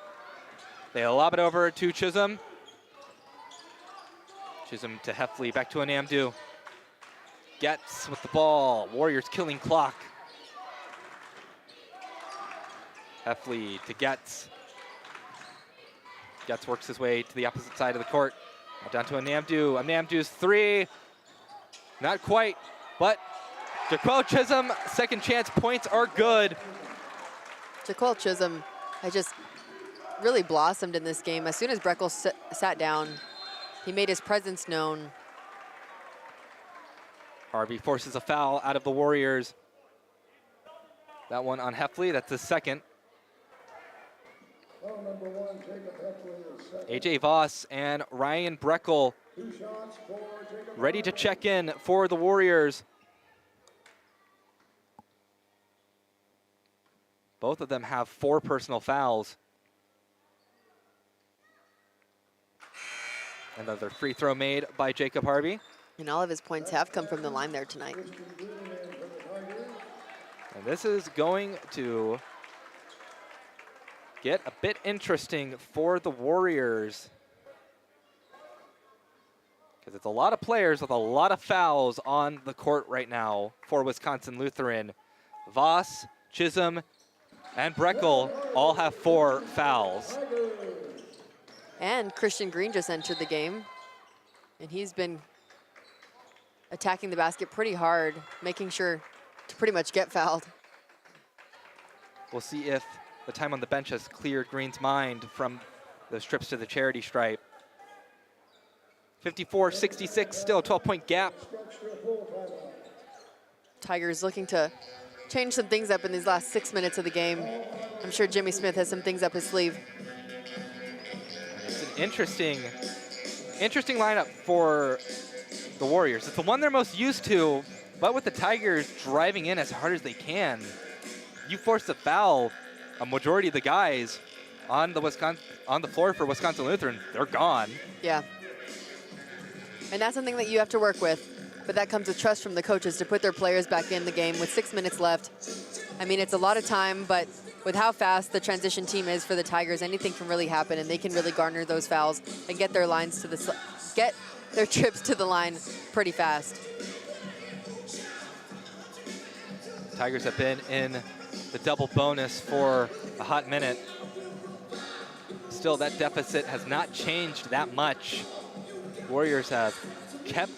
They lob it over to Chisholm. Chisholm to Heffley, back to Anamdu. Getz with the ball. Warriors killing clock. Heffley to Getz. Getz works his way to the opposite side of the court. Now down to Anamdu. Anamdu's 3. Not quite, but Jaquel Chisholm, second chance points are good. Jaquel Chisholm has just really blossomed in this game. As soon as Breckel sat down, he made his presence known. Harvey forces a foul out of the Warriors. That one on Heffley, that's the second. AJ Voss and Ryan Breckel ready to check in for the Warriors. Both of them have 4 personal fouls. Another free throw made by Jacob Harvey. And all of his points have come from the line there tonight. And this is going to get a bit interesting for the Warriors, because it's a lot of players with a lot of fouls on the court right now for Wisconsin Lutheran. Voss, Chisholm, and Breckel all have 4 fouls. And Christian Green just entered the game, and he's been attacking the basket pretty hard, making sure to pretty much get fouled. We'll see if the time on the bench has cleared Green's mind from those trips to the charity stripe. 54-66, still a 12-point gap. Tigers looking to change some things up in these last 6 minutes of the game. I'm sure Jimmy Smith has some things up his sleeve. It's an interesting lineup for the Warriors. It's the one they're most used to, but with the Tigers driving in as hard as they can, you force the foul, a majority of the guys on the floor for Wisconsin Lutheran, they're gone. Yeah. And that's something that you have to work with. But that comes with trust from the coaches to put their players back in the game with 6 minutes left. I mean, it's a lot of time, but with how fast the transition team is for the Tigers, anything can really happen, and they can really garner those fouls and get their lines to get their trips to the line pretty fast. Tigers have been in the double bonus for a hot minute. Still, that deficit has not changed that much. Warriors have kept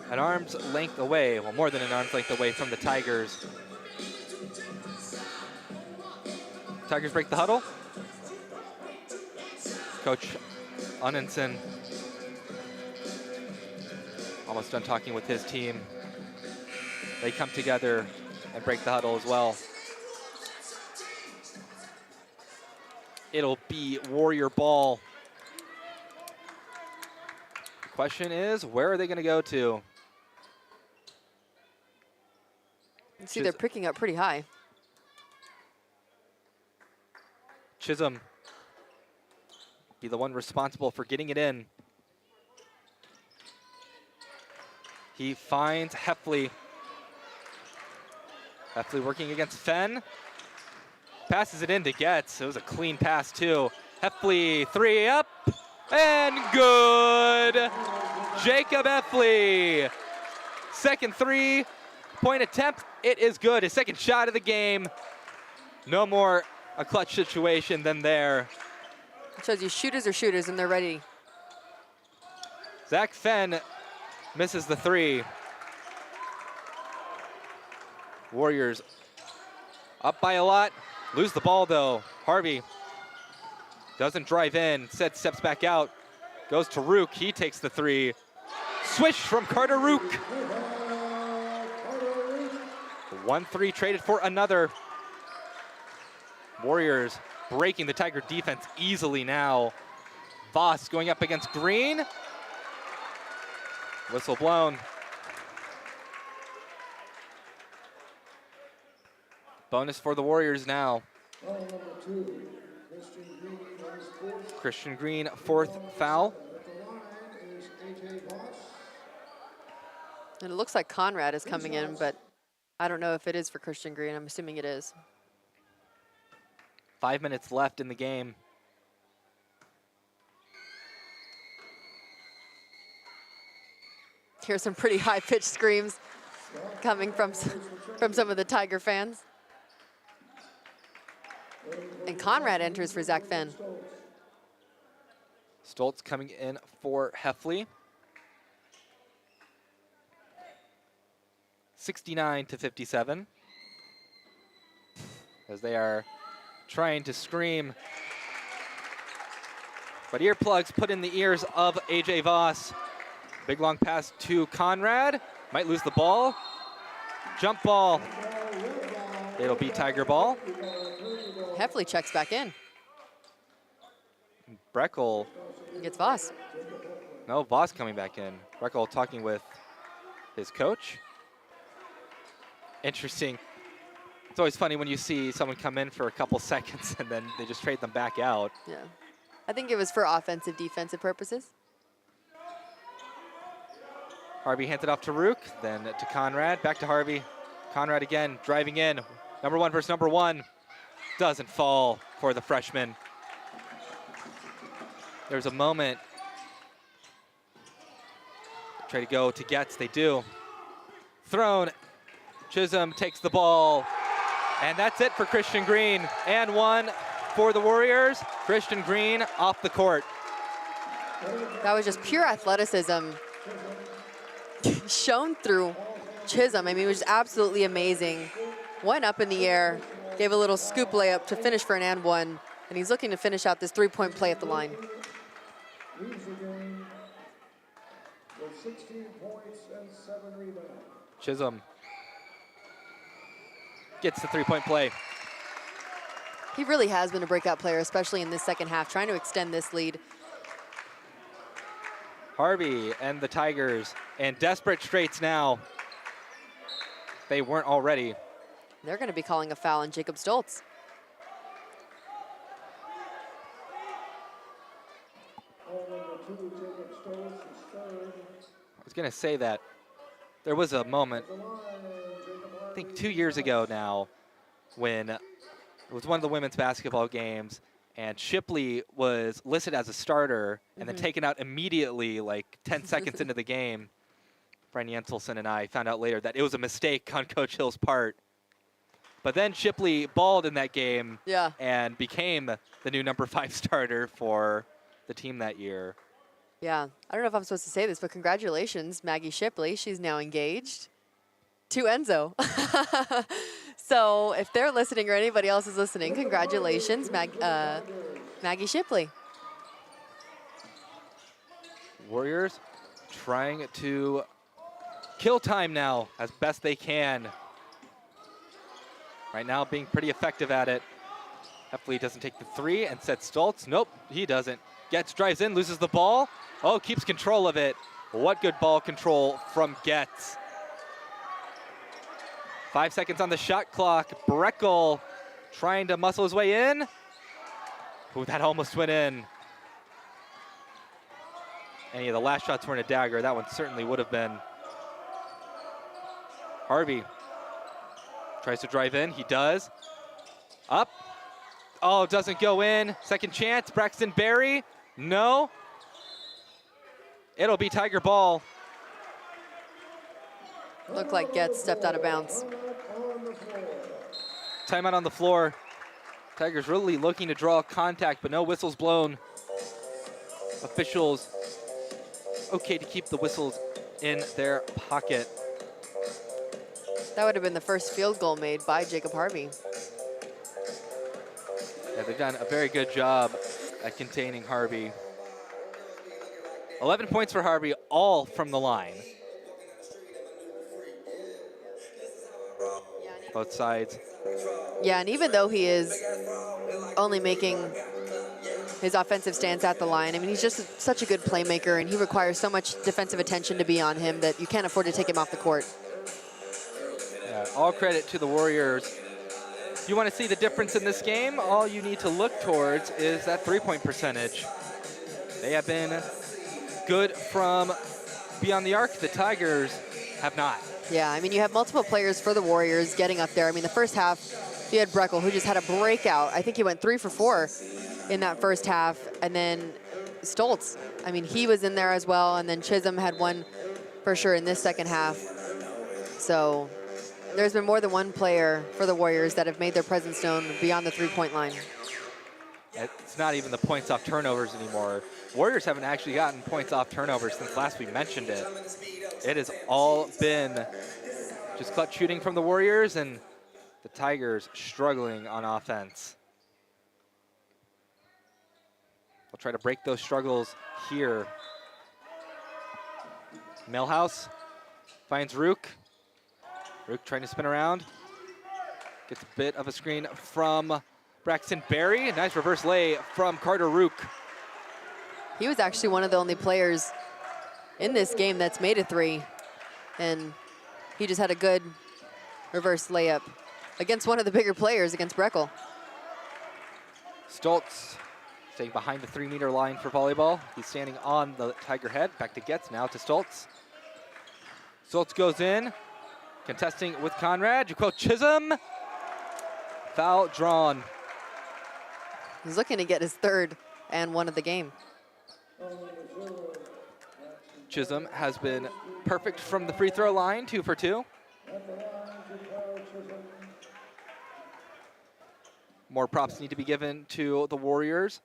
an arm's length away, well, more than an arm's length away from the Tigers. Tigers break the huddle. Coach Unnenson almost done talking with his team. They come together and break the huddle as well. It'll be Warrior ball. The question is, where are they going to go to? You see, they're picking up pretty high. Chisholm be the one responsible for getting it in. He finds Heffley. Heffley working against Fenn. Passes it in to Getz. It was a clean pass too. Heffley, 3 up and good. Jacob Heffley. Second 3-point attempt. It is good. His second shot of the game. No more a clutch situation than there. It shows you shooters are shooters and they're ready. Zach Fenn misses the 3. Warriors up by a lot. Lose the ball though. Harvey doesn't drive in. Instead steps back out. Goes to Rook. He takes the 3. Swish from Carter Rook. 1-3 traded for another. Warriors breaking the Tiger defense easily now. Voss going up against Green. Whistle blown. Bonus for the Warriors now. Christian Green, 4th foul. And it looks like Conrad is coming in, but I don't know if it is for Christian Green. I'm assuming it is. 5 minutes left in the game. Here's some pretty high-pitched screams coming from some of the Tiger fans. And Conrad enters for Zach Fenn. Stoltz coming in for Heffley. 69-57. As they are trying to scream. But earplugs put in the ears of AJ Voss. Big long pass to Conrad. Might lose the ball. Jump ball. It'll be Tiger ball. Heffley checks back in. Breckel. Gets Voss. No, Voss coming back in. Breckel talking with his coach. Interesting. It's always funny when you see someone come in for a couple seconds and then they just trade them back out. Yeah. I think it was for offensive, defensive purposes. Harvey hands it off to Rook, then to Conrad. Back to Harvey. Conrad again, driving in. Number 1 versus number 1. Doesn't fall for the freshman. There's a moment. Try to go to Getz, they do. Thrown. Chisholm takes the ball. And that's it for Christian Green. And 1 for the Warriors. Christian Green off the court. That was just pure athleticism. shone through Chisholm. I mean, it was absolutely amazing. Went up in the air, gave a little scoop layup to finish for an and one, and he's looking to finish out this three-point play at the line. Chisholm gets the three-point play. He really has been a breakout player, especially in this second half, trying to extend this lead. Harvey and the Tigers in desperate straits now. They weren't already. They're going to be calling a foul on Jacob Stoltz. I was going to say that there was a moment, I think 2 years ago now, when it was one of the women's basketball games, and Shipley was listed as a starter and then taken out immediately, like 10 seconds into the game. Brian Jenselson and I found out later that it was a mistake on Coach Hill's part. But then Shipley balled in that game and became the new number 5 starter for the team that year. Yeah, I don't know if I'm supposed to say this, but congratulations, Maggie Shipley. She's now engaged to Enzo. So if they're listening or anybody else is listening, congratulations, Maggie Shipley. Warriors trying to kill time now as best they can. Right now being pretty effective at it. Heffley doesn't take the three and sets Stoltz. Nope, he doesn't. Getz drives in, loses the ball. Oh, keeps control of it. What good ball control from Getz. 5 seconds on the shot clock. Breckel trying to muscle his way in. Ooh, that almost went in. Any of the last shots weren't a dagger. That one certainly would have been. Harvey tries to drive in. He does. Up. Oh, doesn't go in. Second chance. Braxton Berry. No. It'll be Tiger ball. Looked like Getz stepped out of bounds. Timeout on the floor. Tigers really looking to draw contact, but no whistles blown. Officials okay to keep the whistles in their pocket. That would have been the first field goal made by Jacob Harvey. Yeah, they've done a very good job at containing Harvey. 11 points for Harvey, all from the line. Both sides. Yeah, and even though he is only making his offensive stance at the line, I mean, he's just such a good playmaker, and he requires so much defensive attention to be on him that you can't afford to take him off the court. Yeah, all credit to the Warriors. If you want to see the difference in this game, all you need to look towards is that three-point percentage. They have been good from beyond the arc. The Tigers have not. Yeah, I mean, you have multiple players for the Warriors getting up there. I mean, the first half, you had Breckel, who just had a breakout. I think he went 3 for 4 in that first half. And then Stoltz, I mean, he was in there as well. And then Chisholm had one for sure in this second half. So there's been more than one player for the Warriors that have made their presence known beyond the three-point line. It's not even the points off turnovers anymore. Warriors haven't actually gotten points off turnovers since last we mentioned it. It has all been just clutch shooting from the Warriors and the Tigers struggling on offense. We'll try to break those struggles here. Millhouse finds Rook. Rook trying to spin around. Gets a bit of a screen from Braxton Berry. Nice reverse lay from Carter Rook. He was actually one of the only players in this game that's made a three, and he just had a good reverse layup against one of the bigger players, against Breckel. Stoltz staying behind the 3-meter line for volleyball. He's standing on the Tiger head. Back to Getz, now to Stoltz. Stoltz goes in, contesting with Conrad. Jaquel Chisholm, foul drawn. He's looking to get his third and one of the game. Chisholm has been perfect from the free throw line, 2 for 2. More props need to be given to the Warriors.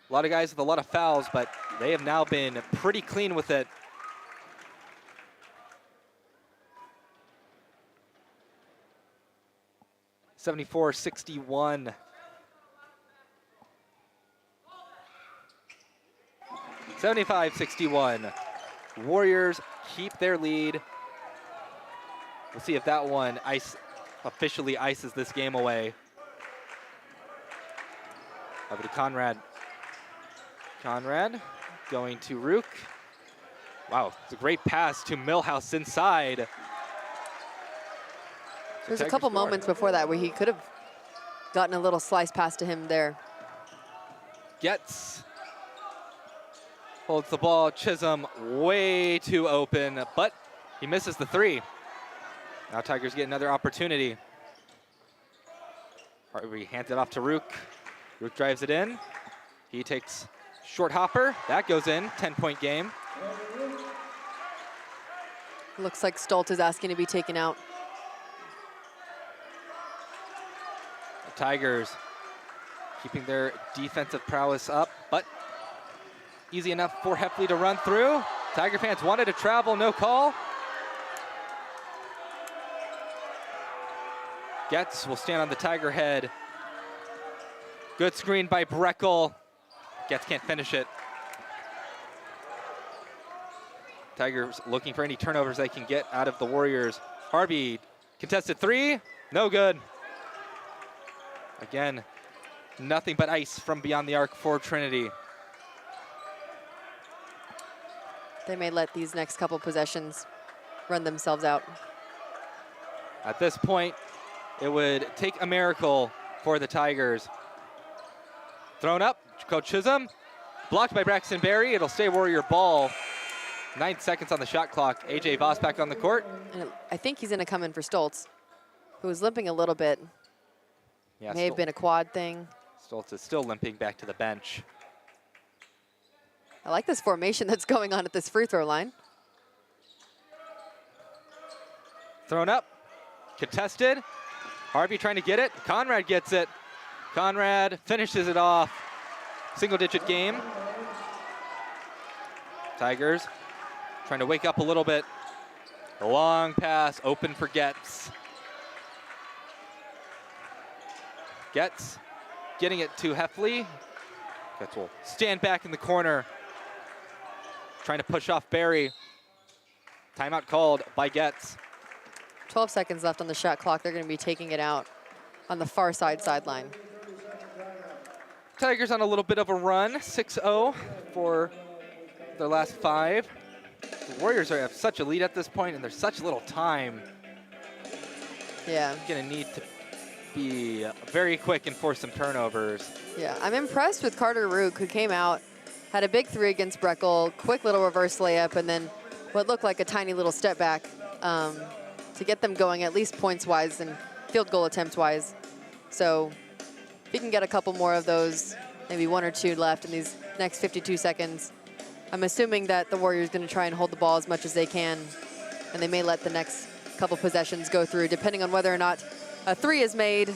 A lot of guys with a lot of fouls, but they have now been pretty clean with it. 74-61. (75-61). Warriors keep their lead. We'll see if that one officially ices this game away. Over to Conrad. Conrad going to Rook. Wow, it's a great pass to Millhouse inside. There's a couple moments before that where he could have gotten a little slice pass to him there. Gets. Holds the ball. Chisholm way too open, but he misses the three. Now Tigers get another opportunity. We hand it off to Rook. Rook drives it in. He takes short hopper. That goes in. 10-point game. Looks like Stoltz is asking to be taken out. The Tigers keeping their defensive prowess up, but easy enough for Heffley to run through. Tiger fans wanted to travel, no call. Getz will stand on the Tiger head. Good screen by Breckel. Getz can't finish it. Tigers looking for any turnovers they can get out of the Warriors. Harvey, contested three, no good. Again, nothing but ice from beyond the arc for Trinity. They may let these next couple possessions run themselves out. At this point, it would take a miracle for the Tigers. Thrown up, Coach Chisholm. Blocked by Braxton Berry. It'll stay Warrior ball. 9 seconds on the shot clock. A.J. Voss back on the court. And I think he's going to come in for Stoltz, who was limping a little bit. Yeah, May have been a quad thing. Stoltz is still limping back to the bench. I like this formation that's going on at this free throw line. Thrown up, contested. Harvey trying to get it. Conrad gets it. Conrad finishes it off. Single-digit game. Tigers trying to wake up a little bit. A long pass, open for Getz. Getz getting it to Heffley. Getz will stand back in the corner. Trying to push off Berry. Timeout called by Getz. 12 seconds left on the shot clock. They're going to be taking it out on the far sideline. Tigers on a little bit of a run, 6-0 for their last 5. The Warriors have such a lead at this point, and there's such little time. Yeah. Gonna need to be very quick and force some turnovers. Yeah, I'm impressed with Carter Rook, who came out, had a big three against Breckel, quick little reverse layup, and then what looked like a tiny little step back to get them going, at least points-wise and field goal attempts-wise. So if you can get a couple more of those, maybe 1 or 2 left in these next 52 seconds, I'm assuming that the Warriors going to try and hold the ball as much as they can, and they may let the next couple possessions go through, depending on whether or not a 3 is made,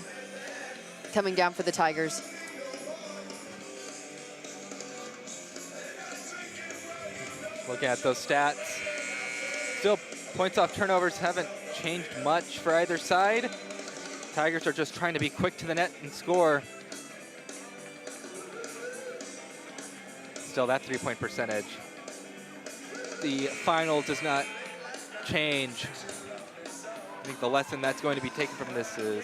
coming down for the Tigers. Looking at those stats, still points off turnovers haven't changed much for either side. Tigers are just trying to be quick to the net and score. Still that 3-point percentage. The final does not change. I think the lesson that's going to be taken from this is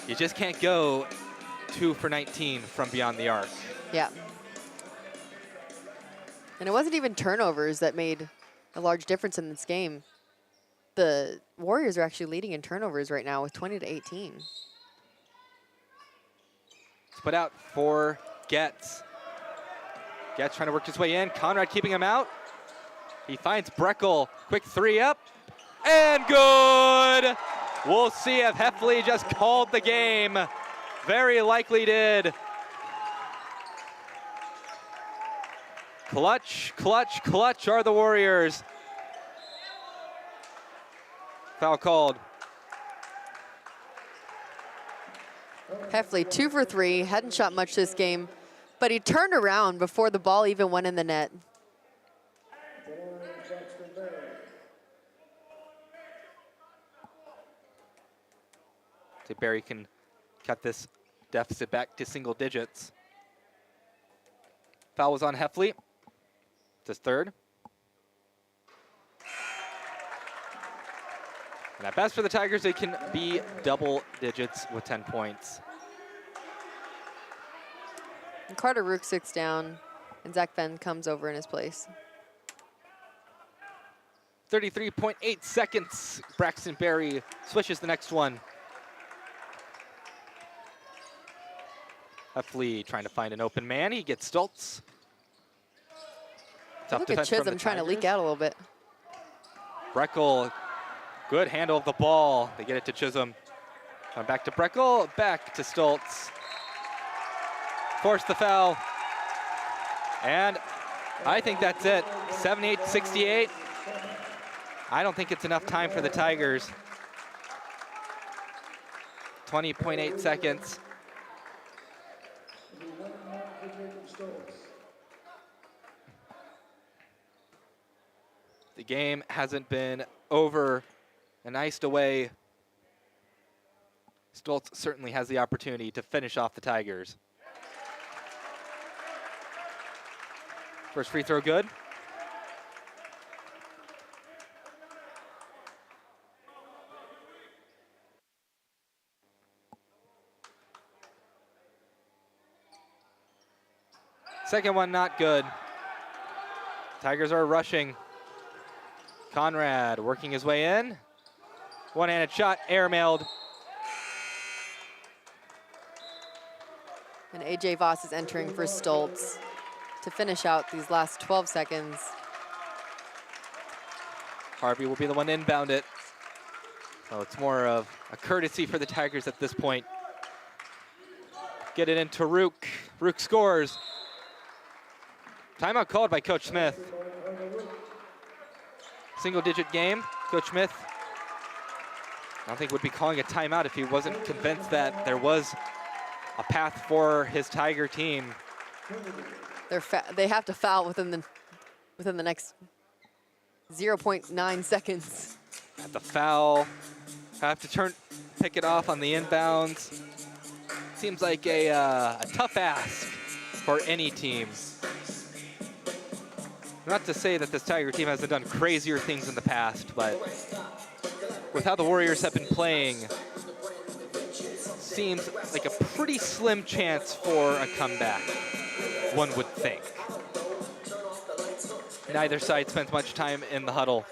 you just can't go 2 for 19 from beyond the arc. Yeah. And it wasn't even turnovers that made a large difference in this game. The Warriors are actually leading in turnovers right now with 20-18. Split out for Getz. Getz trying to work his way in. Conrad keeping him out. He finds Breckel. Quick 3 up. And good! We'll see if Heffley just called the game. Very likely did. Clutch, clutch, clutch are the Warriors. Foul called. Heffley 2 for 3, hadn't shot much this game, but he turned around before the ball even went in the net. Hopefully Barry can cut this deficit back to single digits. Foul was on Heffley. It's his third. And at best for the Tigers, they can be double digits with 10 points. And Carter Rook sits down, and Zach Venn comes over in his place. 33.8 seconds. Braxton Berry swishes the next one. Heffley trying to find an open man. He gets Stoltz. Tough Look at defense from the Chisholm trying to leak Tigers. out a little bit. Breckel, good handle of the ball. They get it to Chisholm. Back to Breckel, back to Stoltz. Force the foul. And I think that's it. 78-68. I don't think it's enough time for the Tigers. 20.8 seconds. The game hasn't been over and iced away. Stoltz certainly has the opportunity to finish off the Tigers. First free throw good. Second one not good. Tigers are rushing. Conrad working his way in. One-handed shot, airmailed. And AJ Voss is entering for Stoltz to finish out these last 12 seconds. Harvey will be the one to inbound it. So it's more of a courtesy for the Tigers at this point. Get it into Rook. Rook scores. Timeout called by Coach Smith. Single-digit game. Coach Smith, I don't think would be calling a timeout if he wasn't convinced that there was a path for his Tiger team. They have to foul within the next 0.9 seconds. At the foul, have to pick it off on the inbounds. Seems like a tough ask for any team. Not to say that this Tiger team hasn't done crazier things in the past, but with how the Warriors have been playing, seems like a pretty slim chance for a comeback, one would think. Neither side spends much time in the huddle.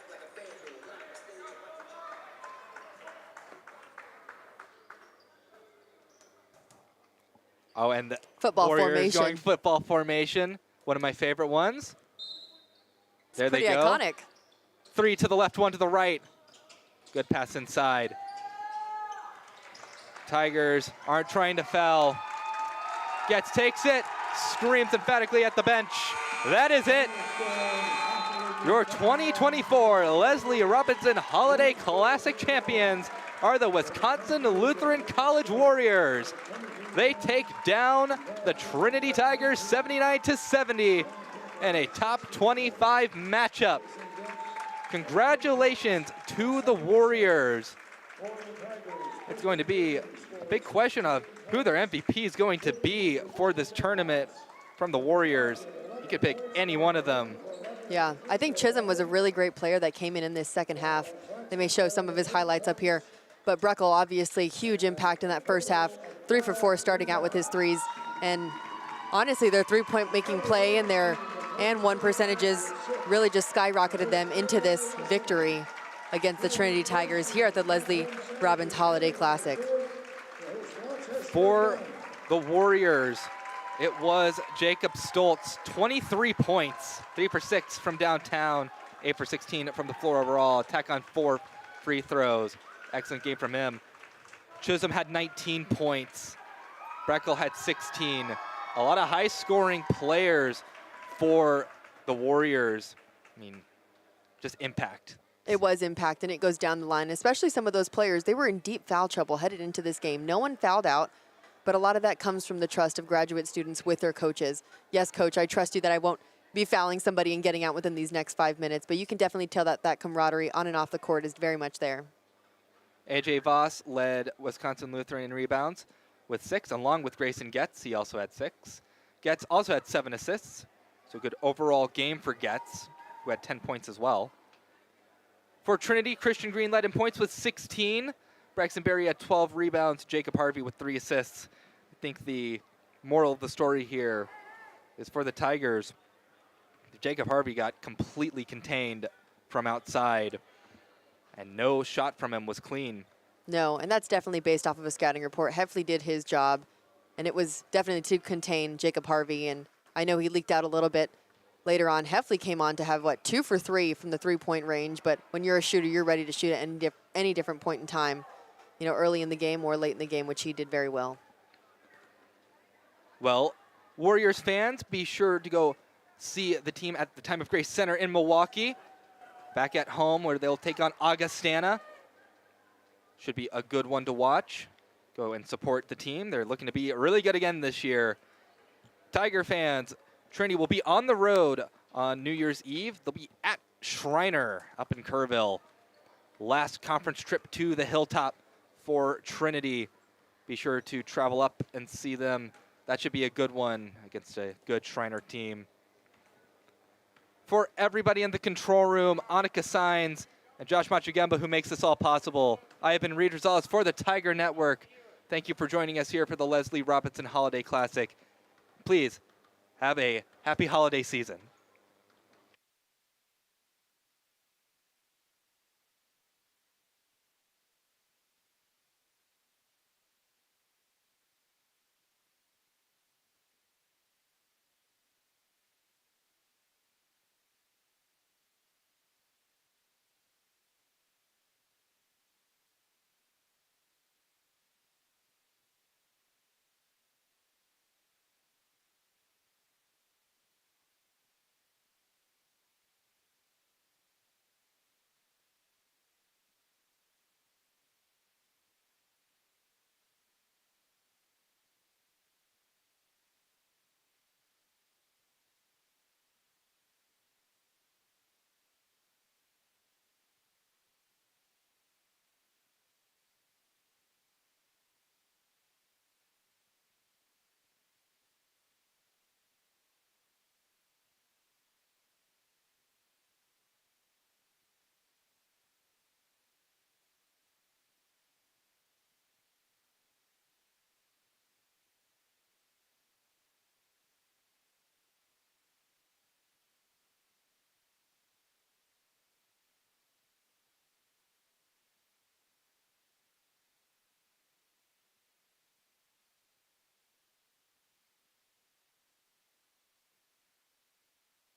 Oh, and the Football Warriors formation. going football formation, one of my favorite ones. There they Pretty go. iconic. Three to the left, one to the right. Good pass inside. Tigers aren't trying to foul. Takes it, screams emphatically at the bench. That is it. Your 2024 Leslie Robinson Holiday Classic champions are the Wisconsin Lutheran College Warriors. They take down the Trinity Tigers 79-70 in a top 25 matchup. Congratulations to the Warriors. It's going to be a big question of who their MVP is going to be for this tournament from the Warriors. You could pick any one of them. Yeah, I think Chisholm was a really great player that came in this second half. They may show some of his highlights up here. But Breckel, obviously, huge impact in that first half. 3 for 4 starting out with his threes. And honestly, their three-point making play and one percentages really just skyrocketed them into this victory against the Trinity Tigers here at the Leslie Robbins Holiday Classic. For the Warriors, it was Jacob Stoltz, 23 points, 3 for 6 from downtown, 8 for 16 from the floor overall, attack on 4 free throws. Excellent game from him. Chisholm had 19 points. Breckel had 16. A lot of high-scoring players for the Warriors. I mean, just impact. It was impact, and it goes down the line, especially some of those players. They were in deep foul trouble headed into this game. No one fouled out, but a lot of that comes from the trust of graduate students with their coaches. Yes, coach, I trust you that I won't be fouling somebody and getting out within these next 5 minutes, but you can definitely tell that that camaraderie on and off the court is very much there. AJ Voss led Wisconsin Lutheran in rebounds with 6, along with Grayson Getz. He also had 6. Getz also had 7 assists, so good overall game for Getz, who had 10 points as well. For Trinity, Christian Green led in points with 16. Braxton Berry had 12 rebounds, Jacob Harvey with 3 assists. I think the moral of the story here is for the Tigers, Jacob Harvey got completely contained from outside, and no shot from him was clean. No, and that's definitely based off of a scouting report. Heffley did his job, and it was definitely to contain Jacob Harvey, and I know he leaked out a little bit later on. Heffley came on to have, 2 for 3 from the three-point range, but when you're a shooter, you're ready to shoot at any different point in time, early in the game or late in the game, which he did very well. Well, Warriors fans, be sure to go see the team at the Time of Grace Center in Milwaukee. Back at home where they'll take on Augustana. Should be a good one to watch. Go and support the team. They're looking to be really good again this year. Tiger fans, Trinity will be on the road on New Year's Eve. They'll be at Shriner up in Kerrville. Last conference trip to the Hilltop for Trinity. Be sure to travel up and see them. That should be a good one against a good Shriner team. For everybody in the control room, Annika Signs and Josh Machugemba, who makes this all possible, I have been Reed Rosales for the Tiger Network. Thank you for joining us here for the Leslie Robinson Holiday Classic. Please have a happy holiday season.